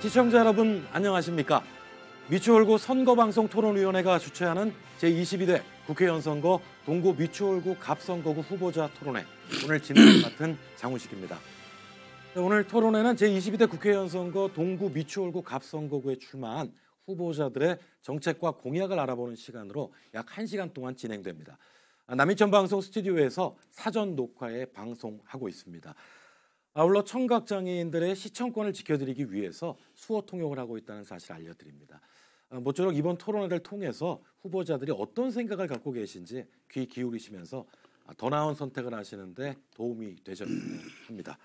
시청자 여러분 안녕하십니까? 미추홀구 선거방송토론위원회가 주최하는 제22대 국회의원 선거 동구 미추홀구 갑선거구 후보자 토론회, 오늘 진행을 맡은 장훈식입니다. 오늘 토론회는 제22대 국회의원 선거 동구 미추홀구 갑선거구에 출마한 후보자들의 정책과 공약을 알아보는 시간으로 약 1시간 동안 진행됩니다. 남인천 방송 스튜디오에서 사전 녹화에 방송하고 있습니다. 아울러 청각장애인들의 시청권을 지켜드리기 위해서 수어 통역을 하고 있다는 사실을 알려드립니다. 모쪼록 이번 토론회를 통해서 후보자들이 어떤 생각을 갖고 계신지 귀 기울이시면서 더 나은 선택을 하시는데 도움이 되셨으면 합니다.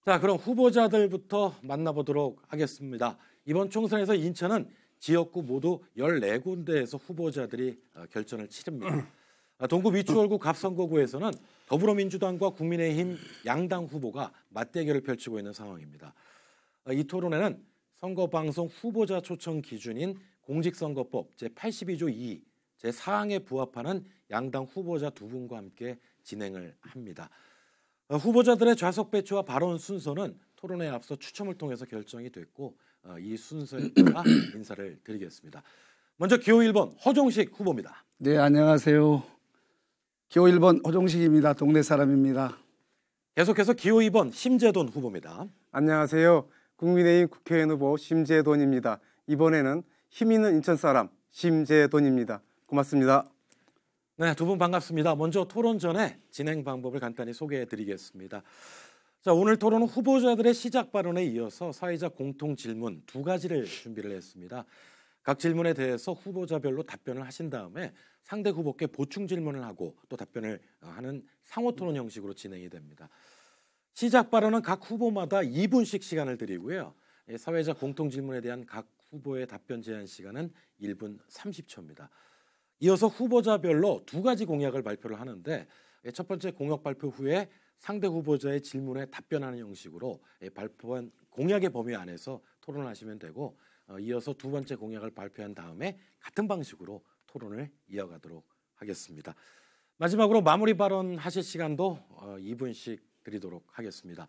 자, 그럼 후보자들부터 만나보도록 하겠습니다. 이번 총선에서 인천은 지역구 모두 14군데에서 후보자들이 결전을 치릅니다. 동구 미추홀구 갑선거구에서는 더불어민주당과 국민의힘 양당 후보가 맞대결을 펼치고 있는 상황입니다. 이 토론회는 선거방송 후보자 초청 기준인 공직선거법 제82조 2 제4항에 부합하는 양당 후보자 두 분과 함께 진행을 합니다. 후보자들의 좌석 배치와 발언 순서는 토론회에 앞서 추첨을 통해서 결정이 됐고, 이 순서에 따라 인사를 드리겠습니다. 먼저 기호 1번 허종식 후보입니다. 네, 안녕하세요. 기호 1번 허종식입니다. 동네 사람입니다. 계속해서 기호 2번 심재돈 후보입니다. 안녕하세요. 국민의힘 국회의원 후보 심재돈입니다. 이번에는 힘 있는 인천 사람 심재돈입니다. 고맙습니다. 네, 두 분 반갑습니다. 먼저 토론 전에 진행 방법을 간단히 소개해 드리겠습니다. 자, 오늘 토론은 후보자들의 시작 발언에 이어서 사회적 공통 질문 두 가지를 준비를 했습니다. 각 질문에 대해서 후보자별로 답변을 하신 다음에 상대 후보께 보충 질문을 하고 또 답변을 하는 상호 토론 형식으로 진행이 됩니다. 시작 발언은 각 후보마다 2분씩 시간을 드리고요. 사회적 공통 질문에 대한 각 후보의 답변 제한 시간은 1분 30초입니다. 이어서 후보자별로 두 가지 공약을 발표를 하는데, 첫 번째 공약 발표 후에 상대 후보자의 질문에 답변하는 형식으로 발표한 공약의 범위 안에서 토론을 하시면 되고, 이어서 두 번째 공약을 발표한 다음에 같은 방식으로 토론을 이어가도록 하겠습니다. 마지막으로 마무리 발언 하실 시간도 2분씩 드리도록 하겠습니다.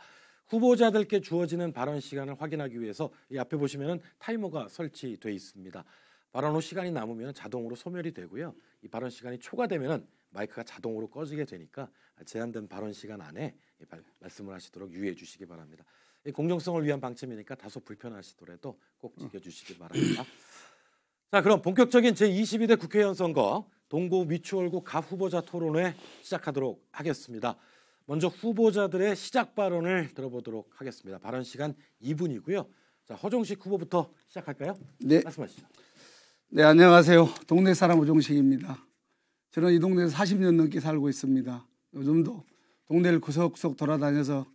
후보자들께 주어지는 발언 시간을 확인하기 위해서 이 앞에 보시면 타이머가 설치되어 있습니다. 발언 후 시간이 남으면 자동으로 소멸이 되고요. 이 발언 시간이 초과되면 마이크가 자동으로 꺼지게 되니까 제한된 발언 시간 안에 말씀을 하시도록 유의해 주시기 바랍니다. 공정성을 위한 방침이니까 다소 불편하시더라도 꼭 지켜주시기 바랍니다. 자, 그럼 본격적인 제22대 국회의원 선거 동구 미추홀구 갑 후보자 토론회 시작하도록 하겠습니다. 먼저 후보자들의 시작 발언을 들어보도록 하겠습니다. 발언 시간 2분이고요. 자, 허종식 후보부터 시작할까요? 네. 말씀하시죠. 네, 안녕하세요. 동네 사람 허종식입니다. 저는 이 동네에서 40년 넘게 살고 있습니다. 요즘도 동네를 구석구석 돌아다녀서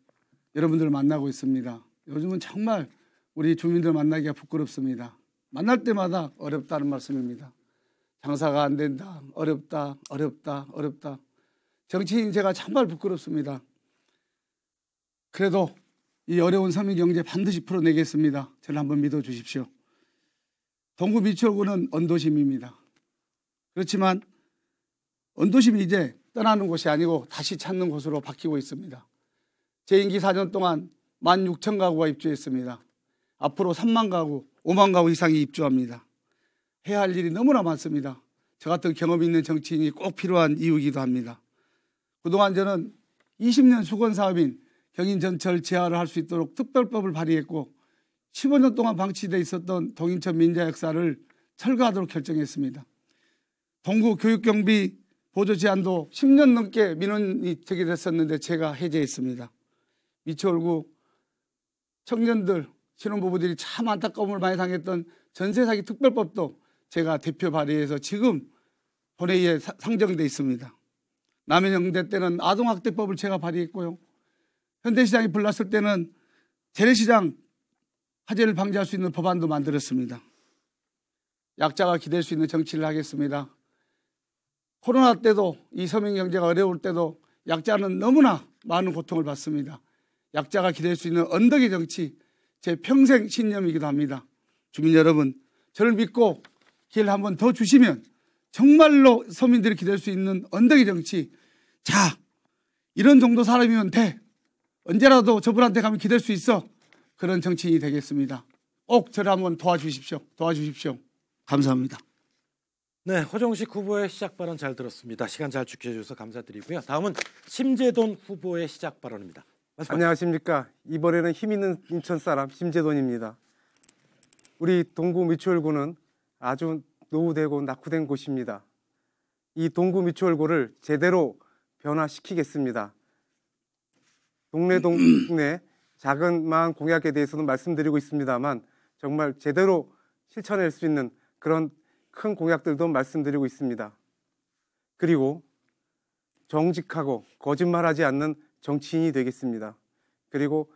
여러분들을 만나고 있습니다. 요즘은 정말 우리 주민들 만나기가 부끄럽습니다. 만날 때마다 어렵다는 말씀입니다. 장사가 안 된다, 어렵다, 어렵다, 어렵다. 정치인 제가 정말 부끄럽습니다. 그래도 이 어려운 서민 경제 반드시 풀어내겠습니다. 저를 한번 믿어주십시오. 동구 미추홀구는 언도심입니다. 그렇지만 언도심이 이제 떠나는 곳이 아니고 다시 찾는 곳으로 바뀌고 있습니다. 제 임기 4년 동안 16,000가구가 입주했습니다. 앞으로 3만 가구, 5만 가구 이상이 입주합니다. 해야 할 일이 너무나 많습니다. 저 같은 경험 있는 정치인이 꼭 필요한 이유이기도 합니다. 그동안 저는 20년 수건사업인 경인전철 재활을 할 수 있도록 특별법을 발의했고 15년 동안 방치되어 있었던 동인천 민자 역사를 철거하도록 결정했습니다. 동구 교육경비 보조 제한도 10년 넘게 민원이 제기됐었는데 제가 해제했습니다. 미추홀구 청년들, 신혼부부들이 참 안타까움을 많이 당했던 전세 사기 특별법도 제가 대표 발의해서 지금 본회의에 상정돼 있습니다. 남해영대 때는 아동학대법을 제가 발의했고요. 현대시장이 불났을 때는 재래시장 화재를 방지할 수 있는 법안도 만들었습니다. 약자가 기댈 수 있는 정치를 하겠습니다. 코로나 때도 이 서민 경제가 어려울 때도 약자는 너무나 많은 고통을 받습니다. 약자가 기댈 수 있는 언덕의 정치, 제 평생 신념이기도 합니다. 주민 여러분, 저를 믿고 길 한번 더 주시면 정말로 서민들이 기댈 수 있는 언덕의 정치, 자, 이런 정도 사람이면 돼. 언제라도 저분한테 가면 기댈 수 있어. 그런 정치인이 되겠습니다. 꼭 저를 한번 도와주십시오. 감사합니다. 네, 허정식 후보의 시작 발언 잘 들었습니다. 시간 잘 지켜주셔서 감사드리고요. 다음은 심재돈 후보의 시작 발언입니다. 안녕하십니까. 이번에는 힘 있는 인천 사람 심재돈입니다. 우리 동구 미추홀구는 아주 노후되고 낙후된 곳입니다. 이 동구 미추홀구를 제대로 변화시키겠습니다. 동네 작은 마을 공약에 대해서는 말씀드리고 있습니다만 정말 제대로 실천할 수 있는 그런 큰 공약들도 말씀드리고 있습니다. 그리고 정직하고 거짓말하지 않는 정치인이 되겠습니다. 그리고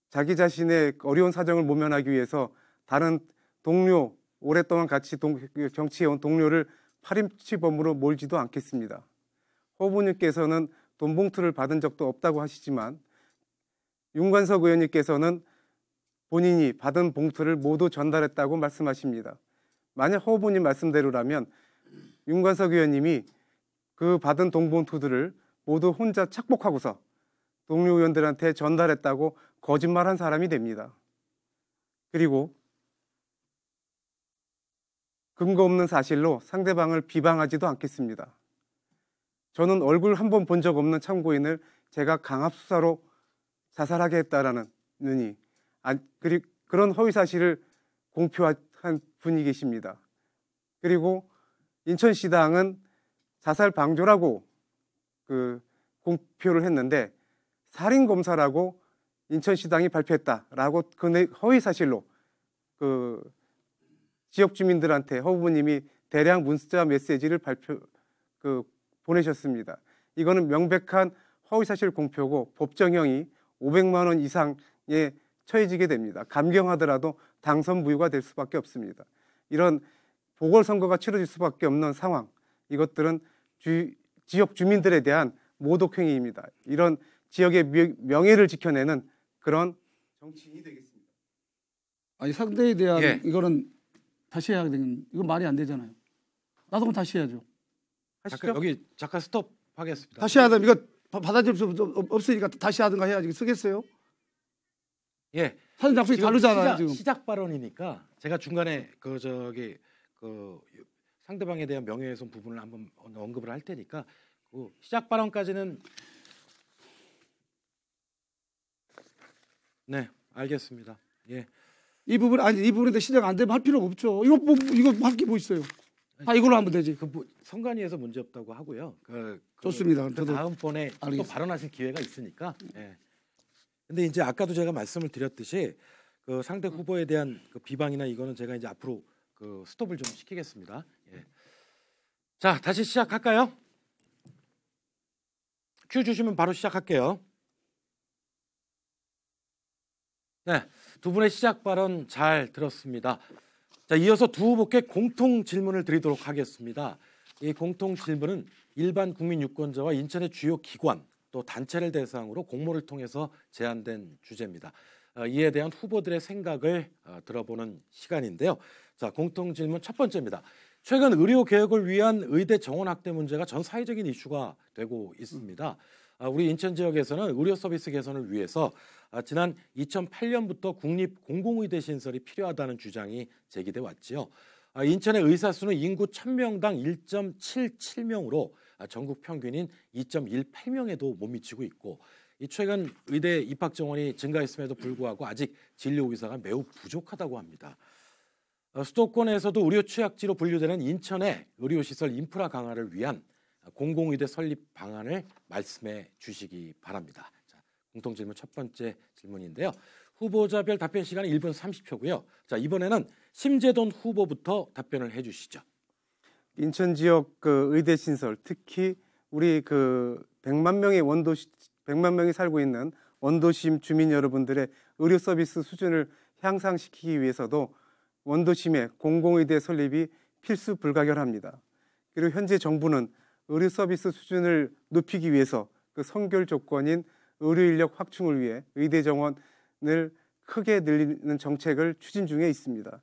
자기 자신의 어려운 사정을 모면하기 위해서 다른 동료, 오랫동안 같이 정치해온 동료를 파렴치범으로 몰지도 않겠습니다. 후보님께서는 돈 봉투를 받은 적도 없다고 하시지만 윤관석 의원님께서는 본인이 받은 봉투를 모두 전달했다고 말씀하십니다. 만약 후보님 말씀대로라면 윤관석 의원님이 그 받은 돈 봉투들을 모두 혼자 착복하고서 동료 의원들한테 전달했다고 거짓말한 사람이 됩니다. 그리고 근거 없는 사실로 상대방을 비방하지도 않겠습니다. 저는 얼굴 한 번 본 적 없는 참고인을 제가 강압수사로 자살하게 했다라는 그런 허위 사실을 공표한 분이 계십니다. 그리고 인천시당은 자살 방조라고 공표를 했는데 살인검사라고 인천시당이 발표했다라고 그 허위 사실로 지역 주민들한테 후보님이 대량 문자 메시지를 보내셨습니다. 이거는 명백한 허위사실 공표고 법정형이 500만 원 이상에 처해지게 됩니다. 감경하더라도 당선 무효가 될 수밖에 없습니다. 이런 보궐선거가 치러질 수밖에 없는 상황, 이것들은 지역 주민들에 대한 모독행위입니다. 이런 지역의 명예를 지켜내는 그런 정치인이 되겠습니다. 아니 상대에 대한 예. 이거는 다시 해야 되는 이건 말이 안 되잖아요. 나도 그럼 다시 해야죠. 잠깐 여기 잠깐 스톱 하겠습니다. 다시 하든 이거 받아들일 수 없으니까 다시 하든가 해야지. 쓰겠어요? 예. 사전 약속이 다르잖아요. 지금. 시작 발언이니까 제가 중간에 상대방에 대한 명예훼손 부분을 한번 언급을 할 테니까 그 시작 발언까지는 네 알겠습니다. 예. 이 부분에 시작 안 되면 할 필요가 없죠. 이거 할 게 뭐 있어요? 다 이걸로 하면 되지. 선관위에서 문제 없다고 하고요. 좋습니다. 저도 다음번에 또 알겠습니다. 발언하실 기회가 있으니까. 예. 근데 이제 아까도 제가 말씀을 드렸듯이 그 상대 후보에 대한 그 비방이나 이거는 제가 이제 앞으로 그 스톱을 좀 시키겠습니다. 예. 자, 다시 시작할까요? 큐 주시면 바로 시작할게요. 네, 두 분의 시작 발언 잘 들었습니다. 자, 이어서 두 후보께 공통 질문을 드리도록 하겠습니다. 이 공통 질문은 일반 국민 유권자와 인천의 주요 기관 또 단체를 대상으로 공모를 통해서 제안된 주제입니다. 이에 대한 후보들의 생각을 들어보는 시간인데요. 자, 공통 질문 첫 번째입니다. 최근 의료 개혁을 위한 의대 정원 확대 문제가 전 사회적인 이슈가 되고 있습니다. 우리 인천 지역에서는 의료 서비스 개선을 위해서 지난 2008년부터 국립 공공의대 신설이 필요하다는 주장이 제기돼 왔지요. 인천의 의사 수는 인구 1000명당 1.77명으로 전국 평균인 2.18명에도 못 미치고 있고, 이 최근 의대 입학 정원이 증가했음에도 불구하고 아직 진료 의사가 매우 부족하다고 합니다. 수도권에서도 의료 취약지로 분류되는 인천의 의료시설 인프라 강화를 위한 공공의대 설립 방안을 말씀해 주시기 바랍니다. 자, 공통질문 첫 번째 질문인데요. 후보자별 답변 시간은 1분 30초고요. 자, 이번에는 심재돈 후보부터 답변을 해주시죠. 인천 지역 의대 신설, 특히 우리 100만 명이 살고 있는 원도심 주민 여러분들의 의료 서비스 수준을 향상시키기 위해서도 원도심의 공공의대 설립이 필수 불가결합니다. 그리고 현재 정부는 의료 서비스 수준을 높이기 위해서 그 선결 조건인 의료 인력 확충을 위해 의대 정원을 크게 늘리는 정책을 추진 중에 있습니다.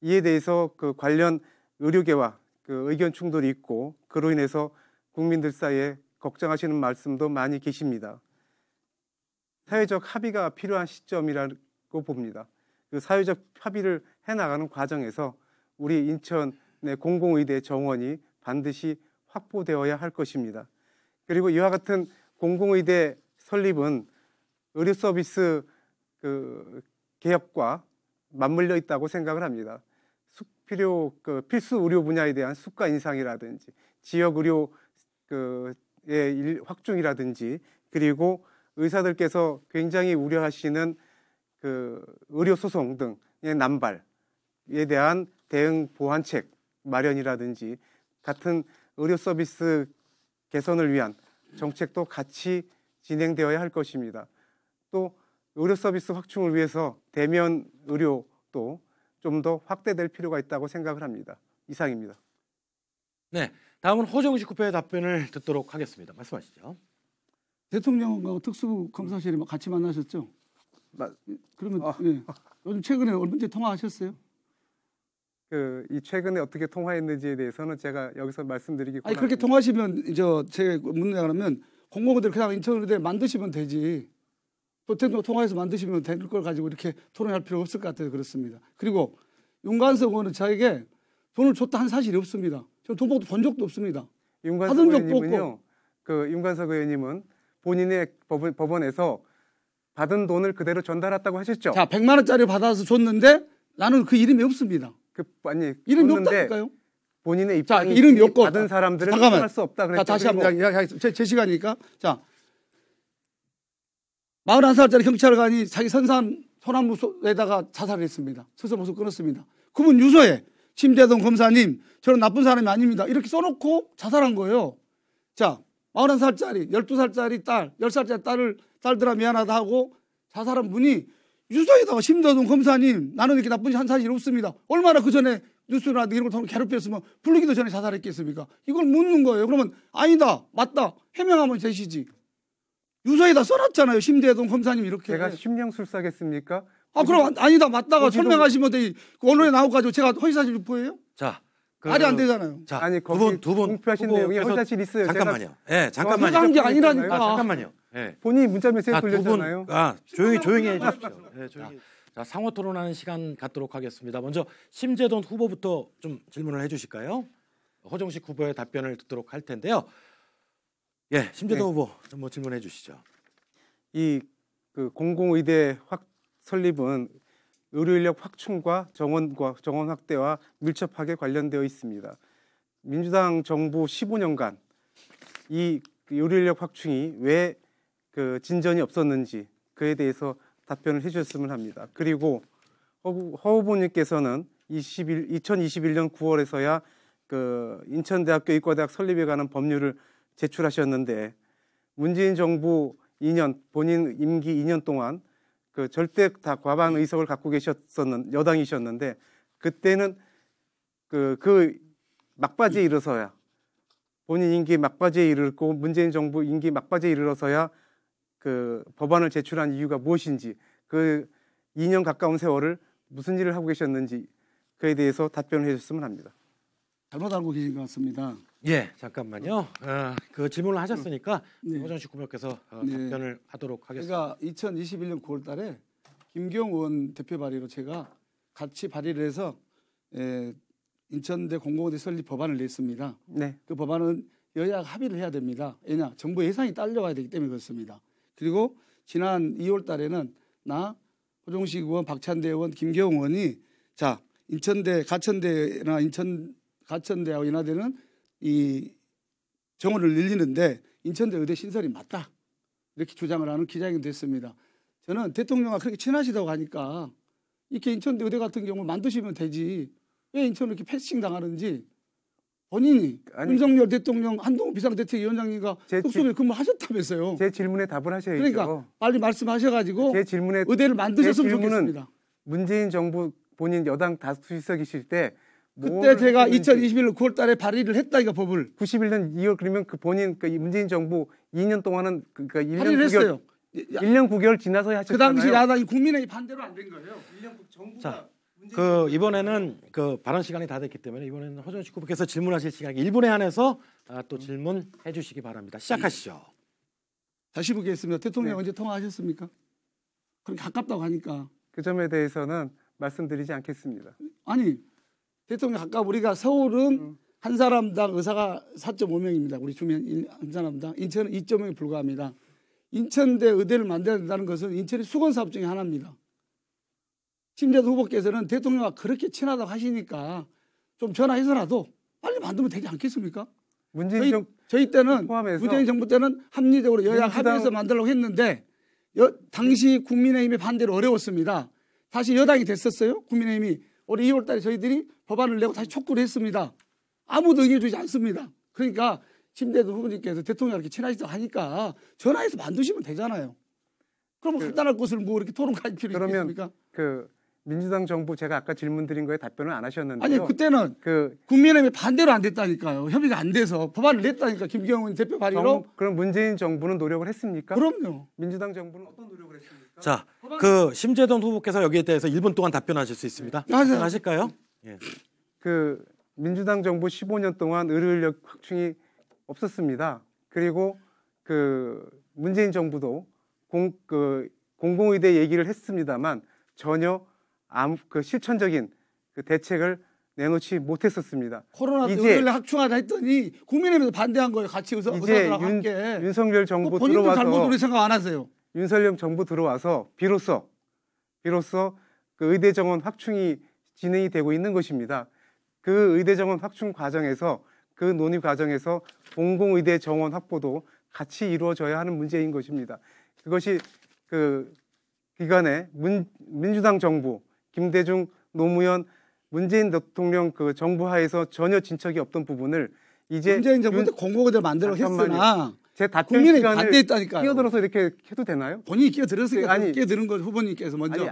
이에 대해서 관련 의료계와 의견 충돌이 있고, 그로 인해서 국민들 사이에 걱정하시는 말씀도 많이 계십니다. 사회적 합의가 필요한 시점이라고 봅니다. 그 사회적 협의를 해나가는 과정에서 우리 인천의 공공의대 정원이 반드시 확보되어야 할 것입니다. 그리고 이와 같은 공공의대 설립은 의료 서비스 그 개혁과 맞물려 있다고 생각을 합니다. 필수 의료 분야에 대한 수가 인상이라든지 지역 의료 의 확충이라든지 그리고 의사들께서 굉장히 우려하시는 그 의료 소송 등의 남발에 대한 대응 보완책 마련이라든지 같은 의료 서비스 개선을 위한 정책도 같이 진행되어야 할 것입니다. 또 의료 서비스 확충을 위해서 대면 의료도 좀 더 확대될 필요가 있다고 생각을 합니다. 이상입니다. 네, 다음은 호정식 후보의 답변을 듣도록 하겠습니다. 말씀하시죠. 대통령과 특수검사실이 같이 만나셨죠? 그러면 예. 요즘 최근에 언제 통화하셨어요? 이 최근에 어떻게 통화했는지에 대해서는 제가 여기서 말씀드리기 아니 그렇게 통화하시면 제가 묻는 그러면 공공의대를 그냥 인천의대 만드시면 되지. 또 통화해서 만드시면 될 걸 가지고 이렇게 토론할 필요가 없을 것 같아서 그렇습니다. 그리고 윤관석 의원은 저에게 돈을 줬다 한 사실이 없습니다. 저는 돈 본 적도 없습니다. 윤관석 의원님은요. 윤관석 의원님은 본인의 법원에서 받은 돈을 그대로 전달했다고 하셨죠? 자, 100만 원짜리 받아서 줬는데 나는 그 이름이 없습니다. 이름이 없다니까요. 본인의 입장이 이름이 없고 받은 사람들은 잠깐만. 할 수 없다 그랬죠. 다시 한번 이야기하겠습니다. 제 시간이니까. 자, 41살짜리 경찰관이 자기 선산 소나무에다가 자살을 했습니다. 스스로 목숨 끊었습니다. 그분 유서에 심재동 검사님 저는 나쁜 사람이 아닙니다. 이렇게 써놓고 자살한 거예요. 자, 41살짜리 12살짜리 딸 10살짜리 딸들아 미안하다 하고 자살한 분이 유서에다가 심재동 검사님 나는 이렇게 나쁜 한 사실이 없습니다. 얼마나 그 전에 뉴스나 이런 걸 괴롭혔으면 부르기도 전에 자살했겠습니까? 이걸 묻는 거예요. 그러면 아니다 맞다 해명하면 되시지. 유서에다 써놨잖아요. 심재동 검사님 이렇게. 제가 심령술사겠습니까? 그럼 아니다 맞다가 설명하시면 되지. 언론에 나와가지고 제가 허위사실 유포해요? 자, 말이 안 되잖아요. 자, 아니 거기 두 분 공표하신 내용에 허위사실 있어요. 잠깐만요. 예, 잠깐만요. 그런 게 아니라니까. 잠깐만요. 예. 본인이 문자 메시지 돌렸잖아요. 조용히 해주십시오. 예, 조용히. 자, 상호 토론하는 시간 갖도록 하겠습니다. 먼저 심재돈 후보부터 좀 질문을 해주실까요? 호정식 후보의 답변을 듣도록 할 텐데요. 예, 심재돈 후보 좀 질문해 주시죠. 그 공공의대 설립은 의료인력 확충과 정원 확대와 밀접하게 관련되어 있습니다. 민주당 정부 15년간 이 의료인력 확충이 왜 진전이 없었는지 그에 대해서 답변을 해주셨으면 합니다. 그리고 허 후보님께서는 2021년 9월에서야 인천대학교 의과대학 설립에 관한 법률을 제출하셨는데 문재인 정부 2년 본인 임기 2년 동안 절대 다 과반 의석을 갖고 계셨었는 여당이셨는데 그때는 그 막바지에 이르러서야 본인 임기 막바지에 이르렀고 문재인 정부 임기 막바지에 이르러서야 법안을 제출한 이유가 무엇인지 2년 가까운 세월을 무슨 일을 하고 계셨는지 그에 대해서 답변을 해주셨으면 합니다. 잘못 알고 계신 것 같습니다. 예, 잠깐만요. 그 질문을 하셨으니까 네. 호정식 후보께서 네. 답변을 하도록 하겠습니다. 제가 2021년 9월달에 김기용 의원 대표 발의로 제가 같이 발의를 해서 인천대 공공의대 설립 법안을 냈습니다. 네. 그 법안은 여야가 합의를 해야 됩니다. 왜냐, 정부 예산이 딸려와야 되기 때문에 그렇습니다. 그리고 지난 2월달에는 나 호정식 의원, 박찬대 의원, 김기용 의원이 자 인천대 가천대나 가천대하고 인하대는 이 정원을 늘리는데 인천대 의대 신설이 맞다 이렇게 주장을 하는 기자회견이 됐습니다. 저는 대통령과 그렇게 친하시다고 하니까 이렇게 인천대 의대 같은 경우 만드시면 되지 왜 인천을 이렇게 패싱 당하는지 본인이 윤석열 대통령 한동훈 비상대책위원장님과 특수부에 근무하셨다면서요. 제 질문에 답을 하셔야죠. 그러니까 빨리 말씀하셔가지고 제 질문에 의대를 만드셨으면 좋겠습니다. 문재인 정부 본인 여당 다수의석이실 때 그때 제가 2021년 9월 달에 발의를 했다니까 법을. 91년 2월 그러면 본인 문재인 정부 2년 동안은 1년 발의를 9개월, 했어요. 1년 9개월 지나서야 하셨잖아요. 그 당시 야당이 국민의힘 반대로 안 된 거예요. 1년 정부가 자, 이번에는 발언 시간이 다 됐기 때문에 이번에는 호정식 후보께서 질문하실 시간 1분에 한해서 또 질문해 주시기 바랍니다. 시작하시죠. 다시 보겠습니다. 대통령 언제 통화하셨습니까? 그렇게 가깝다고 하니까. 그 점에 대해서는 말씀드리지 않겠습니다. 아니 대통령 아까 우리가 서울은 한 사람당 의사가 4.5명입니다. 우리 주민 한 사람당. 인천은 2.5명에 불과합니다. 인천대 의대를 만들어야 된다는 것은 인천의 수건 사업 중에 하나입니다. 심재도 후보께서는 대통령과 그렇게 친하다고 하시니까 좀 전화해서라도 빨리 만들면 되지 않겠습니까? 저희 때는 포함해서 문재인 정부 때는 합리적으로 여야 합의해서 만들려고 했는데 당시 국민의힘의 반대로 어려웠습니다. 다시 여당이 됐었어요. 국민의힘이 올해 2월 달에 저희들이 법안을 내고 다시 촉구를 했습니다. 아무도 응해주지 않습니다. 그러니까 심재도 후보님께서 대통령과 이렇게 친하시다고 하니까 전화해서 만드시면 되잖아요. 그러면 간단할 것을 뭐 이렇게 토론할 필요 있겠습니까? 그 민주당 정부 제가 아까 질문드린 거에 답변을 안 하셨는데요. 아니 그때는 국민의힘이 반대로 안 됐다니까요. 협의가 안 돼서 법안을 냈다니까 김경훈 대표 발의로. 그럼 문재인 정부는 노력을 했습니까? 그럼요. 민주당 정부는 어떤 노력을 했습니까? 자, 심재동 후보께서 여기에 대해서 1분 동안 답변하실 수 있습니다. 하실까요? 예. 그 민주당 정부 15년 동안 의료 인력 확충이 없었습니다. 그리고 그 문재인 정부도 공공의대 얘기를 했습니다만 전혀 그 실천적인 그 대책을 내놓지 못했었습니다. 코로나 때 의료 확충하자 했더니 국민의힘에서 반대한 거예요. 같이 의사들하고 함께. 윤석열 정부 본인도 들어와서 잘못 우리 생각 안 하세요. 윤석열 정부 들어와서 비로소 그 의대 정원 확충이 진행이 되고 있는 것입니다. 그 의대 정원 확충 과정에서 그 논의 과정에서 공공의대 정원 확보도 같이 이루어져야 하는 문제인 것입니다. 그것이 그 기간에 민주당 정부 김대중 노무현 문재인 대통령 그 정부 하에서 전혀 진척이 없던 부분을 이제 문재인 정부 때 공공의대를 만들어 했으나 제 답변 국민이 시간을 반대했다니까요. 끼어들어서 이렇게 해도 되나요? 본인이 끼어들었으니까 아니, 끼어드는 걸 후보님께서 먼저. 아니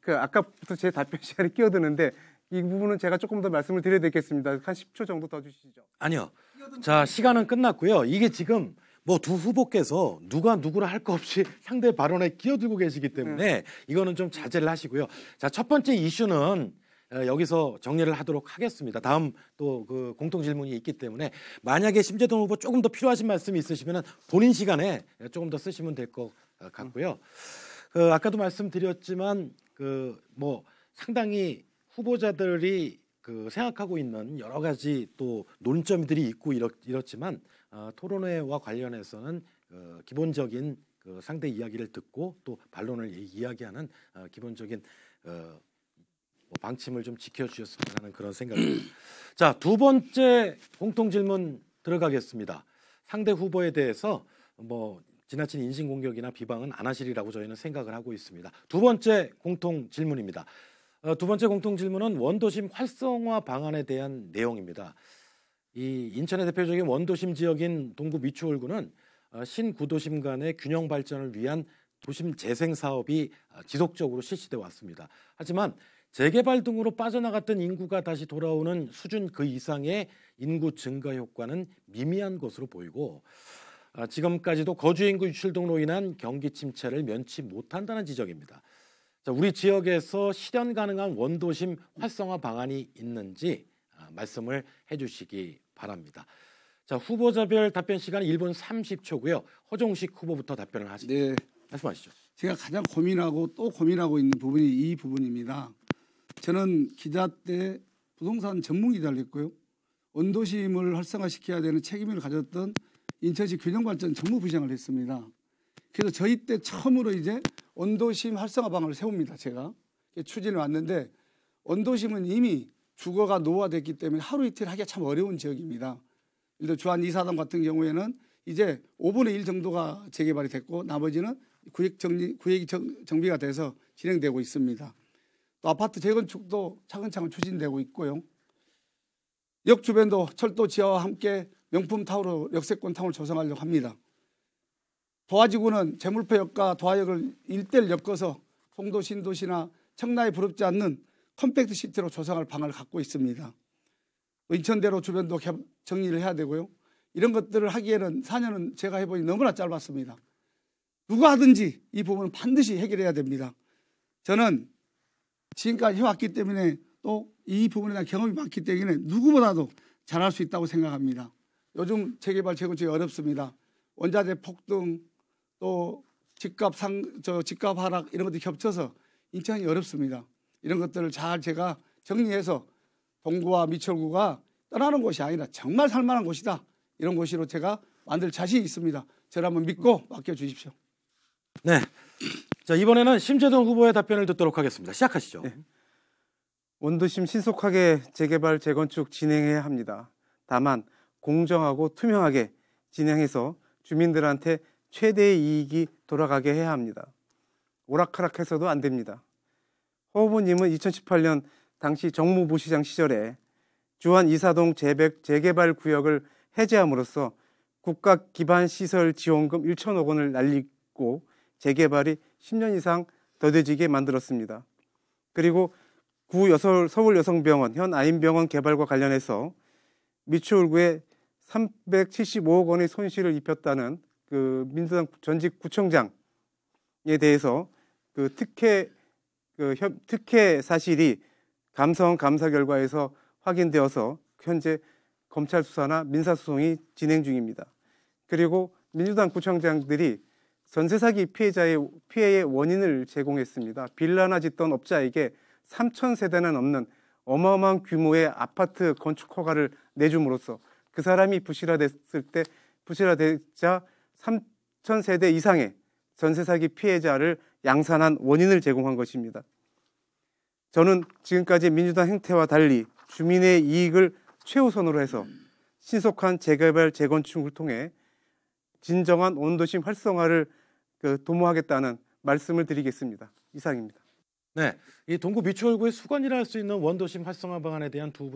아까부터 제 답변 시간에 끼어드는데 이 부분은 제가 조금 더 말씀을 드려야 되겠습니다. 한 10초 정도 더 주시죠. 아니요. 자, 시간은 끝났고요. 이게 지금 뭐 두 후보께서 누가 누구를 할 거 없이 상대 발언에 끼어들고 계시기 때문에 이거는 좀 자제를 하시고요. 자, 첫 번째 이슈는 여기서 정리를 하도록 하겠습니다. 다음 또 그 공통 질문이 있기 때문에 만약에 심재동 후보 조금 더 필요하신 말씀이 있으시면 본인 시간에 조금 더 쓰시면 될 것 같고요. 아까도 말씀드렸지만 뭐 상당히 후보자들이 생각하고 있는 여러 가지 또 논점들이 있고 이렇지만 토론회와 관련해서는 기본적인 상대 이야기를 듣고 또 반론을 이야기하는 기본적인 방침을 좀 지켜주셨으면 하는 그런 생각입니다. 자, 두 번째 공통 질문 들어가겠습니다. 상대 후보에 대해서 뭐 지나친 인신공격이나 비방은 안 하시리라고 저희는 생각을 하고 있습니다. 두 번째 공통 질문입니다. 두 번째 공통 질문은 원도심 활성화 방안에 대한 내용입니다. 이 인천의 대표적인 원도심 지역인 동구 미추홀구는 신구도심 간의 균형 발전을 위한 도심 재생 사업이 지속적으로 실시돼 왔습니다. 하지만 재개발 등으로 빠져나갔던 인구가 다시 돌아오는 수준 그 이상의 인구 증가 효과는 미미한 것으로 보이고 지금까지도 거주인구 유출 등으로 인한 경기 침체를 면치 못한다는 지적입니다. 자, 우리 지역에서 실현 가능한 원도심 활성화 방안이 있는지 말씀을 해주시기 바랍니다. 자, 후보자별 답변 시간 1분 30초고요. 허종식 후보부터 답변을 하시죠. 네. 말씀하시죠. 제가 가장 고민하고 또 고민하고 있는 부분이 이 부분입니다. 저는 기자 때 부동산 전문 기자를 했고요. 원도심을 활성화시켜야 되는 책임을 가졌던 인천시 균형발전 정무부시장을 했습니다. 그래서 저희 때 처음으로 이제 원도심 활성화 방안을 세웁니다. 제가 추진해 왔는데 원도심은 이미 주거가 노후화됐기 때문에 하루 이틀 하기가 참 어려운 지역입니다. 예를 들어 주한 2사단 같은 경우에는 이제 5분의 1 정도가 재개발이 됐고 나머지는 구역이 정비가 돼서 진행되고 있습니다. 또 아파트 재건축도 차근차근 추진되고 있고요. 역 주변도 철도 지하와 함께 명품 타워로 역세권 타워를 조성하려고 합니다. 도화지구는 제물포역과 도화역을 일대를 엮어서 송도 신도시나 청라에 부럽지 않는 컴팩트 시티로 조성할 방안을 갖고 있습니다. 인천대로 주변도 정리를 해야 되고요. 이런 것들을 하기에는 4년은 제가 해보니 너무나 짧았습니다. 누가 하든지 이 부분은 반드시 해결해야 됩니다. 저는 지금까지 해왔기 때문에 또 이 부분에 대한 경험이 많기 때문에 누구보다도 잘할 수 있다고 생각합니다. 요즘 재개발 재건축이 어렵습니다. 원자재 폭등 또 집값 하락 이런 것들이 겹쳐서 인천이 어렵습니다. 이런 것들을 잘 제가 정리해서 동구와 미철구가 떠나는 곳이 아니라 정말 살만한 곳이다. 이런 곳으로 제가 만들 자신이 있습니다. 저를 한번 믿고 맡겨주십시오. 네. 자, 이번에는 심재동 후보의 답변을 듣도록 하겠습니다. 시작하시죠. 네. 원도심 신속하게 재개발, 재건축 진행해야 합니다. 다만 공정하고 투명하게 진행해서 주민들한테 최대의 이익이 돌아가게 해야 합니다. 오락가락해서도 안 됩니다. 허 후보님은 2018년 당시 정무부시장 시절에 주한 이사동 재개발 구역을 해제함으로써 국가 기반 시설 지원금 1천억 원을 날리고 재개발이 10년 이상 더뎌지게 만들었습니다. 그리고 서울여성병원, 현 아인병원 개발과 관련해서 미추홀구에 375억 원의 손실을 입혔다는 그 민주당 전직 구청장에 대해서 그 특혜 사실이 감사원 감사 결과에서 확인되어서 현재 검찰 수사나 민사 소송이 진행 중입니다. 그리고 민주당 구청장들이 전세 사기 피해의 원인을 제공했습니다. 빌라나 짓던 업자에게 3,000세대는 넘는 어마어마한 규모의 아파트 건축 허가를 내줌으로써 그 사람이 부실화되자 3,000세대 이상의 전세 사기 피해자를 양산한 원인을 제공한 것입니다. 저는 지금까지 민주당 행태와 달리 주민의 이익을 최우선으로 해서 신속한 재개발, 재건축을 통해 진정한 원도심 활성화를 도모하겠다는 말씀을 드리겠습니다. 이상입니다. 네, 이 동구 미추홀구의 수건이라 할 수 있는 원도심 활성화 방안에 대한 두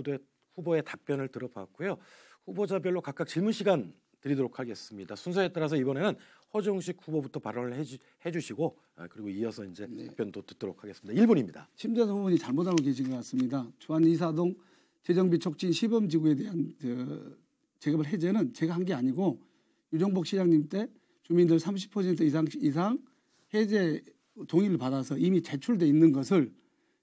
후보의 답변을 들어봤고요. 후보자별로 각각 질문 시간 드리도록 하겠습니다. 순서에 따라서 이번에는 허정식 후보부터 발언을 해주시고 그리고 이어서 이제 답변도 듣도록 하겠습니다. 1분입니다. 심재동 후보님 잘못 알고 계신 것 같습니다. 주한 이사동 재정비 촉진 시범지구에 대한 재개발 해제는 제가 한 게 아니고 유정복 시장님 때 주민들 30% 이상 해제 동의를 받아서 이미 제출돼 있는 것을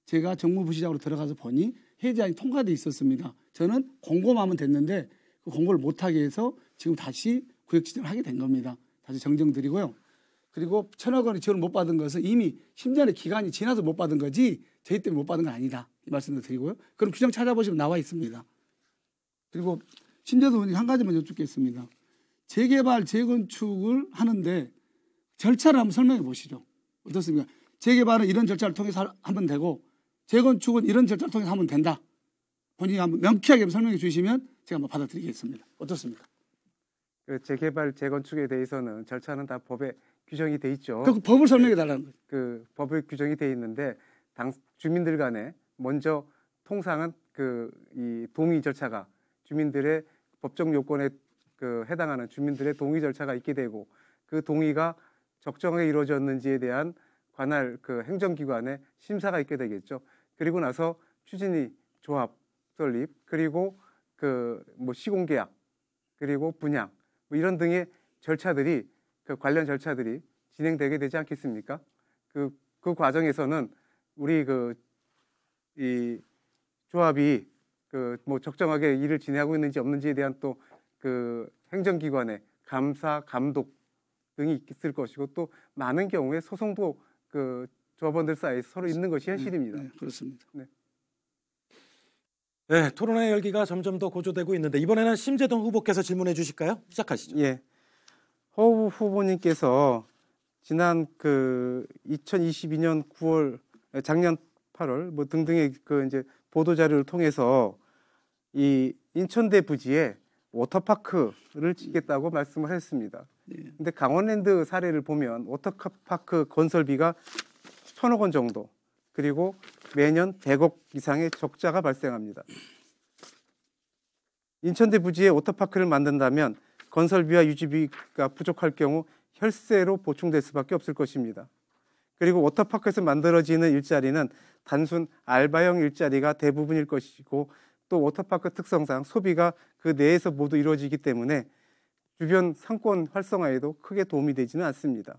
제가 정무부시장으로 들어가서 보니 해제안이 통과돼 있었습니다. 저는 공고만 하면 됐는데 그 공고를 못하게 해서 지금 다시 구역 지정을 하게 된 겁니다. 다시 정정드리고요. 그리고 1,000억 원의 지원을 못 받은 것은 이미 10년의 기간이 지나서 못 받은 거지 저희 때문에 못 받은 건 아니다. 이 말씀을 드리고요. 그럼 규정 찾아보시면 나와 있습니다. 그리고 심재동 의원님 한 가지만 여쭙겠습니다. 재개발, 재건축을 하는데 절차를 한번 설명해 보시죠. 어떻습니까? 재개발은 이런 절차를 통해서 하면 되고 재건축은 이런 절차를 통해서 하면 된다. 본인이 한번 명쾌하게 설명해 주시면 제가 한번 받아들이겠습니다. 어떻습니까? 그 재개발, 재건축에 대해서는 절차는 다 법에 규정이 돼 있죠. 그 법을 설명해 달라는 거죠. 그 법에 규정이 돼 있는데 주민들 간에 먼저 통상은 이 동의 절차가 주민들의 법적 요건에 해당하는 주민들의 동의 절차가 있게 되고 그 동의가 적정하게 이루어졌는지에 대한 관할 행정기관의 심사가 있게 되겠죠. 그리고 나서 추진위, 조합 설립, 그리고 시공계약, 그리고 분양 이런 등의 절차들이 관련 절차들이 진행되게 되지 않겠습니까? 그 과정에서는 우리 이 조합이 적정하게 일을 진행하고 있는지 없는지에 대한 또 행정기관의 감사, 감독 등이 있을 것이고 또 많은 경우에 소송도 조합원들 사이에서 서로 있는 것이 현실입니다. 네, 그렇습니다. 네. 네, 토론회 열기가 점점 더 고조되고 있는데 이번에는 심재동 후보께서 질문해 주실까요? 시작하시죠. 예, 허 후보님께서 지난 2022년 9월, 작년 8월 등등의 이제 보도 자료를 통해서 이 인천대 부지에 워터파크를 짓겠다고 말씀을 했습니다. 근데 강원랜드 사례를 보면 워터파크 건설비가 1,000억 원 정도, 그리고 매년 100억 이상의 적자가 발생합니다. 인천대 부지에 워터파크를 만든다면 건설비와 유지비가 부족할 경우 혈세로 보충될 수밖에 없을 것입니다. 그리고 워터파크에서 만들어지는 일자리는 단순 알바형 일자리가 대부분일 것이고 또 워터파크 특성상 소비가 그 내에서 모두 이루어지기 때문에 주변 상권 활성화에도 크게 도움이 되지는 않습니다.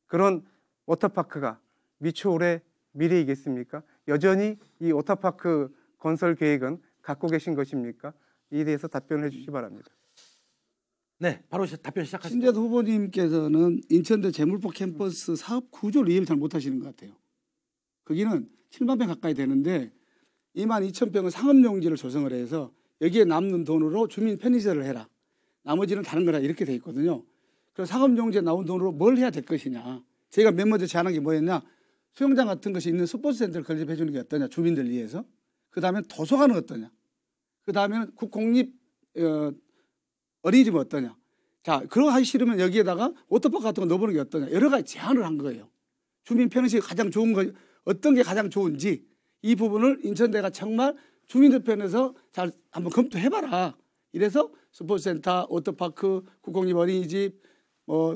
그런 워터파크가 미추홀의 미래이겠습니까? 여전히 이 워터파크 건설 계획은 갖고 계신 것입니까? 이에 대해서 답변을 해주시기 바랍니다. 네, 바로 답변 시작하시죠. 심재동 후보님께서는 인천대 재물포 캠퍼스 사업 구조를 이해를 잘 못하시는 것 같아요. 거기는 7만 평 가까이 되는데 2만 2천 평은 상업용지를 조성을 해서 여기에 남는 돈으로 주민 편의시설을 해라. 나머지는 다른 거라 이렇게 돼 있거든요. 그래서 상업용지에 나온 돈으로 뭘 해야 될 것이냐. 저희가 맨 먼저 제안한 게 뭐였냐. 수영장 같은 것이 있는 스포츠센터를 건립해 주는 게 어떠냐. 주민들 위해서. 그다음에 도서관은 어떠냐. 그다음에는 국공립 어린이집은 어떠냐. 자, 그거 하기 싫으면 여기에다가 워터파크 같은 거 넣어보는 게 어떠냐. 여러 가지 제안을 한 거예요. 주민 편의시설이 가장 좋은 거 어떤 게 가장 좋은지 이 부분을 인천대가 정말 주민들 편에서 잘 한번 검토해봐라. 이래서 스포츠센터, 워터파크, 국공립 어린이집,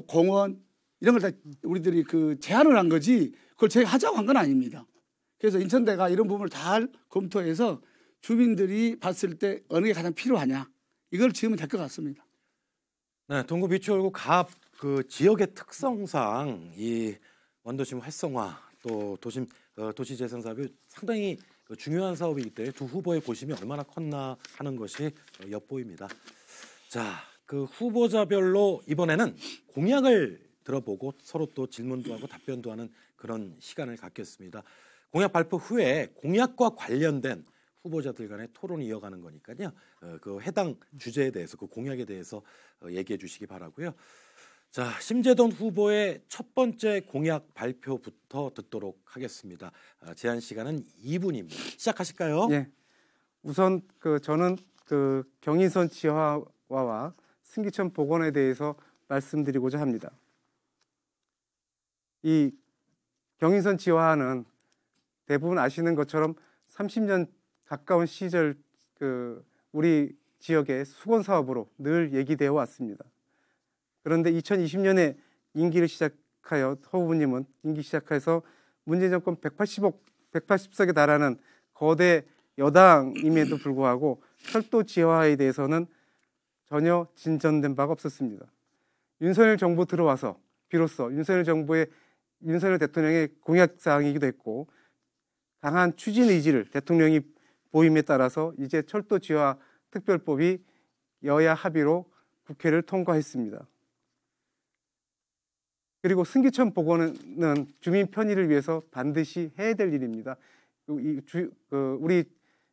공원 이런 걸 다 우리들이 그 제안을 한 거지 그걸 저희가 하자고 한 건 아닙니다. 그래서 인천대가 이런 부분을 잘 검토해서 주민들이 봤을 때 어느 게 가장 필요하냐 이걸 지으면 될 것 같습니다. 네, 동구 미추홀구 갑 그 지역의 특성상 이 원도심 활성화 또 도시 재생 사업이 상당히 중요한 사업이기 때문에 두 후보의 고심이 얼마나 컸나 하는 것이 엿보입니다. 자, 그 후보자별로 이번에는 공약을 들어보고 서로 또 질문도 하고 답변도 하는 그런 시간을 갖겠습니다. 공약 발표 후에 공약과 관련된 후보자들 간의 토론을 이어가는 거니까요. 그 해당 주제에 대해서 그 공약에 대해서 얘기해 주시기 바라고요. 자, 심재돈 후보의 첫 번째 공약 발표부터 듣도록 하겠습니다. 제한 시간은 2분입니다. 시작하실까요? 예. 우선 저는 경인선 지하화와 승기천 복원에 대해서 말씀드리고자 합니다. 이 경인선 지하화는 대부분 아시는 것처럼 30년 가까운 시절 우리 지역의 수건 사업으로 늘 얘기되어 왔습니다. 그런데 2020년에 임기를 시작하여 허 후보님은 임기 시작해서 문재인 정권 180석에 달하는 거대 여당임에도 불구하고 철도 지하화에 대해서는 전혀 진전된 바가 없었습니다. 윤석열 정부 들어와서 비로소 윤석열 대통령의 공약사항이기도 했고 강한 추진 의지를 대통령이 보임에 따라서 이제 철도 지하화 특별법이 여야 합의로 국회를 통과했습니다. 그리고 승기천 복원은 주민 편의를 위해서 반드시 해야 될 일입니다. 우리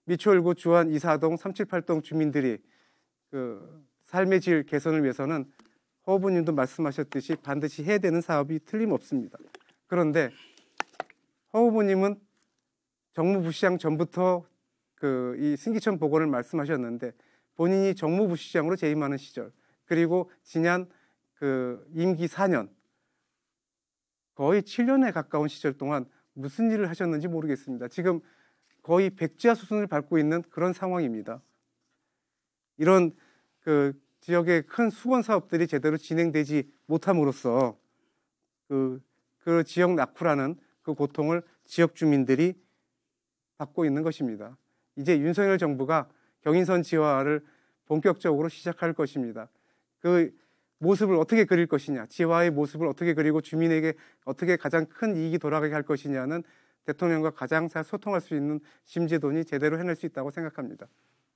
미추홀구 주안 2사동 378동 주민들이 삶의 질 개선을 위해서는 허 후보님도 말씀하셨듯이 반드시 해야 되는 사업이 틀림없습니다. 그런데 허 후보님은 정무부시장 전부터 이 승기천 복원을 말씀하셨는데 본인이 정무부시장으로 재임하는 시절 그리고 지난 임기 4년 거의 7년에 가까운 시절 동안 무슨 일을 하셨는지 모르겠습니다. 지금 거의 백지화 수순을 밟고 있는 그런 상황입니다. 이런 지역의 큰 수건 사업들이 제대로 진행되지 못함으로써 그 지역 낙후라는 그 고통을 지역 주민들이 받고 있는 것입니다. 이제 윤석열 정부가 경인선 지하화를 본격적으로 시작할 것입니다. 그 모습을 어떻게 그릴 것이냐, 지하화의 모습을 어떻게 그리고 주민에게 어떻게 가장 큰 이익이 돌아가게 할 것이냐는 대통령과 가장 잘 소통할 수 있는 심재돈이 제대로 해낼 수 있다고 생각합니다.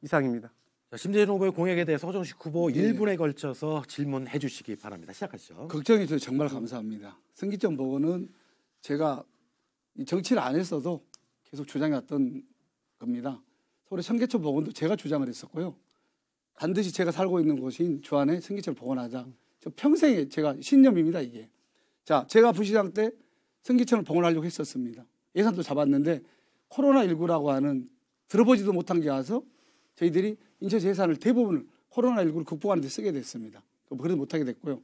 이상입니다. 자, 심재돈 후보의 공약에 대해서 허정식 후보 1분에 걸쳐서 질문해 주시기 바랍니다. 시작하시죠. 걱정해 주셔서 정말 감사합니다. 승기천 복원은 제가 정치를 안 했어도 계속 주장해왔던 겁니다. 서울의 청계천 복원도 제가 주장을 했었고요. 반드시 제가 살고 있는 곳인 주안에 승기천을 복원하자. 저 평생의 제가 신념입니다, 이게. 자, 제가 부시장 때 승기천을 복원하려고 했었습니다. 예산도 잡았는데 코로나19라고 하는 들어보지도 못한 게 와서 저희들이 인천시 예산을 대부분을 코로나19를 극복하는 데 쓰게 됐습니다. 그래도 못하게 됐고요.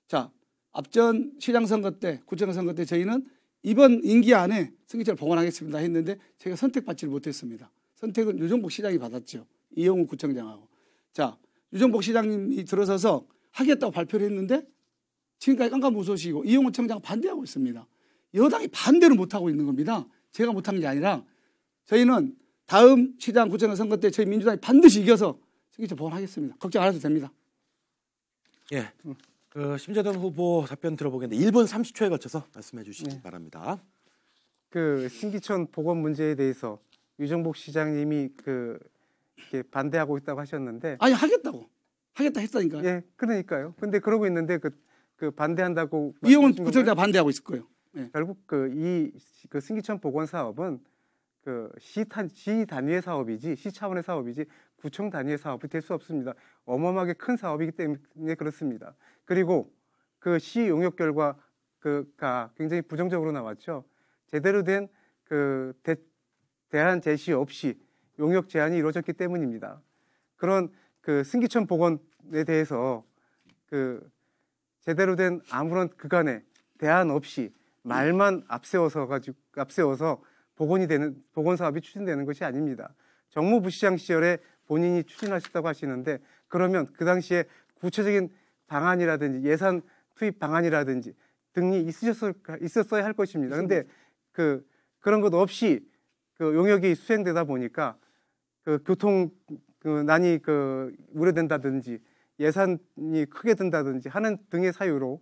자, 앞전 시장 선거 때, 구청 선거 때 저희는 이번 임기 안에 승기천을 복원하겠습니다 했는데 제가 선택받지를 못했습니다. 선택은 유정복 시장이 받았죠. 이영우 구청장하고. 자, 유정복 시장님이 들어서서 하겠다고 발표를 했는데 지금까지 깜깜무소식이고 이용호 청장 반대하고 있습니다. 여당이 반대를 못하고 있는 겁니다. 제가 못한 게 아니라 저희는 다음 시장 구청 선거 때 저희 민주당이 반드시 이겨서 승기천 복원하겠습니다. 걱정 안 해도 됩니다. 예, 심재돈 후보 답변 들어보겠는데 1분 30초에 걸쳐서 말씀해 주시기 바랍니다. 승기천 복원 문제에 대해서 유정복 시장님이 이렇게 반대하고 있다고 하셨는데 아니 하겠다 했다니까요. 예, 그러니까요. 근데 그러고 있는데 반대한다고 이용훈 구청장 반대하고 있을 거예요. 네. 결국 그 승기천 복원 사업은 그 시 단위의 사업이지, 시 차원의 사업이지 구청 단위의 사업이 될 수 없습니다. 어마어마하게 큰 사업이기 때문에 그렇습니다. 그리고 그 시 용역 결과가 굉장히 부정적으로 나왔죠. 제대로 된 그 대안 제시 없이 용역 제한이 이루어졌기 때문입니다. 그런 그 승기천 복원에 대해서 그 제대로 된 아무런 그간의 대안 없이 말만 앞세워서 복원 사업이 추진되는 것이 아닙니다. 정무부시장 시절에 본인이 추진하셨다고 하시는데, 그러면 그 당시에 구체적인 방안이라든지 예산 투입 방안이라든지 등이 있었어야 할 것입니다. 그런데 그런 것 없이 그 용역이 수행되다 보니까 그 교통 난이 우려된다든지 예산이 크게 든다든지 하는 등의 사유로